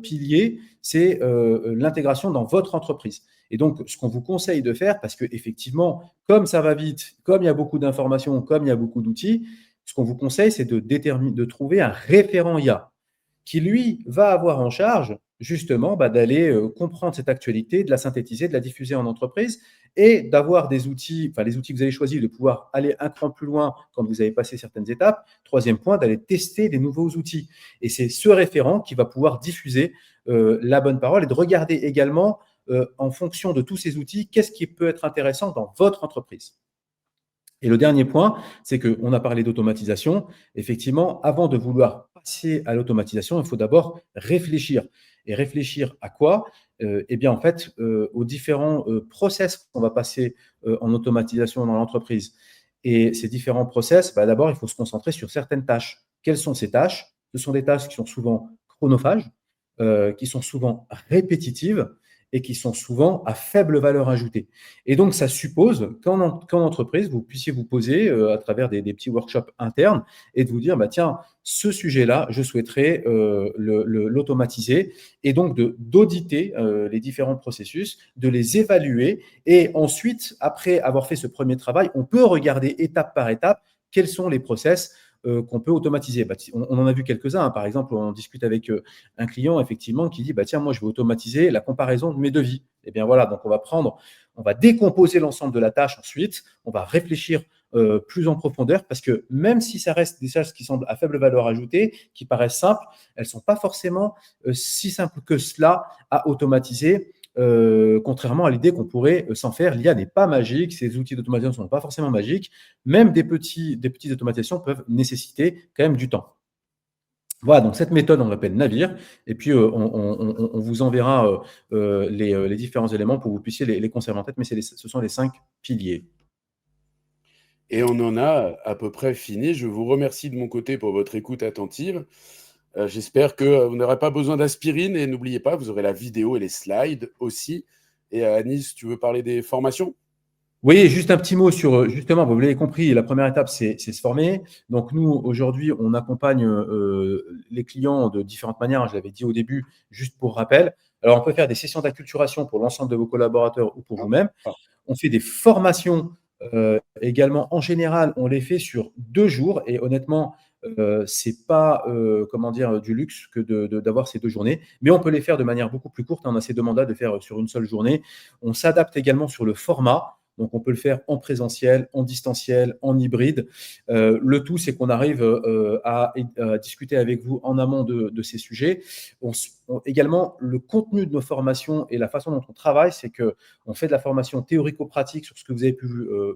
pilier, c'est l'intégration dans votre entreprise. Et donc, ce qu'on vous conseille de faire, parce qu'effectivement, comme ça va vite, comme il y a beaucoup d'informations, comme il y a beaucoup d'outils, ce qu'on vous conseille, c'est de trouver un référent IA qui, lui, va avoir en charge justement d'aller comprendre cette actualité, de la synthétiser, de la diffuser en entreprise et d'avoir des outils, les outils que vous avez choisis, de pouvoir aller un cran plus loin quand vous avez passé certaines étapes. Troisième point, d'aller tester des nouveaux outils. Et c'est ce référent qui va pouvoir diffuser la bonne parole et de regarder également en fonction de tous ces outils, qu'est-ce qui peut être intéressant dans votre entreprise. Et le dernier point, c'est qu'on a parlé d'automatisation. Effectivement, avant de vouloir passer à l'automatisation, il faut d'abord réfléchir. Et réfléchir à quoi? Eh bien, en fait, aux différents process qu'on va passer en automatisation dans l'entreprise. Et ces différents process, d'abord, il faut se concentrer sur certaines tâches. Quelles sont ces tâches? Ce sont des tâches qui sont souvent chronophages, qui sont souvent répétitives et qui sont souvent à faible valeur ajoutée. Et donc, ça suppose qu'en entreprise, vous puissiez vous poser à travers des petits workshops internes et de vous dire, tiens, ce sujet-là, je souhaiterais l'automatiser et donc d'auditer les différents processus, de les évaluer et ensuite, après avoir fait ce premier travail, on peut regarder étape par étape quels sont les process qu'on peut automatiser. On en a vu quelques-uns. Par exemple, on discute avec un client effectivement qui dit tiens, moi je vais automatiser la comparaison de mes devis. Et bien voilà, donc on va décomposer l'ensemble de la tâche ensuite, on va réfléchir plus en profondeur parce que même si ça reste des tâches qui semblent à faible valeur ajoutée, qui paraissent simples, elles ne sont pas forcément si simples que cela à automatiser. contrairement à l'idée qu'on pourrait s'en faire. L'IA n'est pas magique, ces outils d'automatisation ne sont pas forcément magiques. Même des petites automatisations peuvent nécessiter quand même du temps. Voilà, donc cette méthode, on l'appelle Navire, et puis on vous enverra les différents éléments pour que vous puissiez les conserver en tête, mais ce sont les 5 piliers. Et on en a à peu près fini. Je vous remercie de mon côté pour votre écoute attentive. J'espère que vous n'aurez pas besoin d'aspirine, et n'oubliez pas, vous aurez la vidéo et les slides aussi. Et Anis, tu veux parler des formations ? Oui, juste un petit mot sur, justement, vous l'avez compris, la première étape, c'est se former. Donc nous, aujourd'hui, on accompagne les clients de différentes manières, je l'avais dit au début, juste pour rappel. Alors, on peut faire des sessions d'acculturation pour l'ensemble de vos collaborateurs ou pour vous-même. On fait des formations également. En général, on les fait sur 2 jours et honnêtement, c'est pas comment dire, du luxe que d'avoir ces 2 journées, mais on peut les faire de manière beaucoup plus courte. On a ces demandes-là de faire sur une seule journée. On s'adapte également sur le format. Donc, on peut le faire en présentiel, en distanciel, en hybride. Le tout, c'est qu'on arrive à discuter avec vous en amont de ces sujets. Également, le contenu de nos formations et la façon dont on travaille, c'est qu'on fait de la formation théorico-pratique sur ce que vous avez pu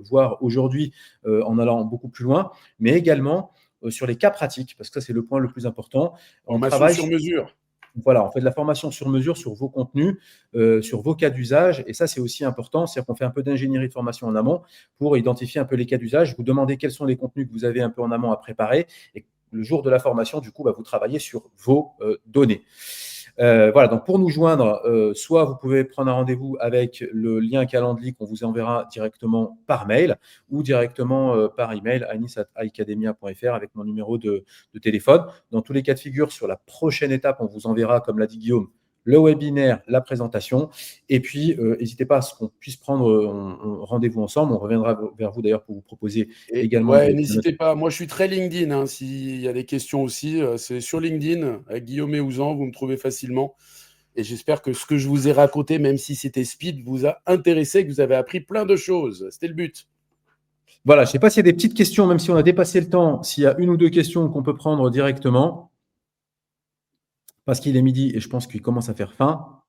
voir aujourd'hui en allant beaucoup plus loin, mais également sur les cas pratiques, parce que ça, c'est le point le plus important. On travaille sur mesure. Voilà, on fait de la formation sur mesure sur vos contenus, sur vos cas d'usage. Et ça, c'est aussi important. C'est-à-dire qu'on fait un peu d'ingénierie de formation en amont pour identifier un peu les cas d'usage. Vous demandez quels sont les contenus que vous avez un peu en amont à préparer. Et le jour de la formation, du coup, vous travaillez sur vos données. Voilà, donc pour nous joindre, soit vous pouvez prendre un rendez-vous avec le lien Calendly qu'on vous enverra directement par mail ou directement par email anis@icademia.fr avec mon numéro de téléphone. Dans tous les cas de figure, sur la prochaine étape, on vous enverra, comme l'a dit Guillaume, le webinaire, la présentation. Et puis, n'hésitez pas à ce qu'on puisse prendre rendez-vous ensemble. On reviendra vers vous d'ailleurs pour vous proposer également. Ouais, n'hésitez pas. Moi, je suis très LinkedIn. Hein, s'il y a des questions aussi, c'est sur LinkedIn avec Guillaume et Ouzan. Vous me trouvez facilement. Et j'espère que ce que je vous ai raconté, même si c'était speed, vous a intéressé, que vous avez appris plein de choses. C'était le but. Voilà, je ne sais pas s'il y a des petites questions, même si on a dépassé le temps, s'il y a 1 ou 2 questions qu'on peut prendre directement. Parce qu'il est midi et je pense qu'il commence à faire faim.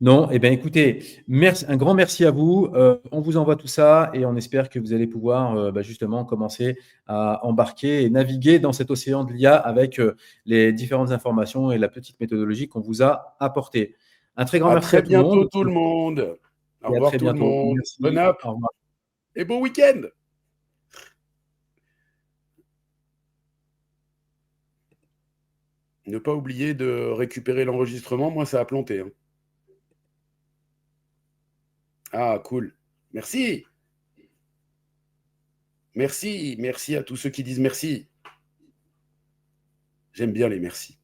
Non, eh bien écoutez, un grand merci à vous. On vous envoie tout ça et on espère que vous allez pouvoir justement commencer à embarquer et naviguer dans cet océan de l'IA avec les différentes informations et la petite méthodologie qu'on vous a apportée. Un très grand merci à tout le monde. À très bientôt tout le monde. Au revoir tout le monde. Bonne app. Au revoir. Et bon week-end. Ne pas oublier de récupérer l'enregistrement. Moi, ça a planté. Hein. Ah, cool. Merci. Merci. Merci à tous ceux qui disent merci. J'aime bien les merci.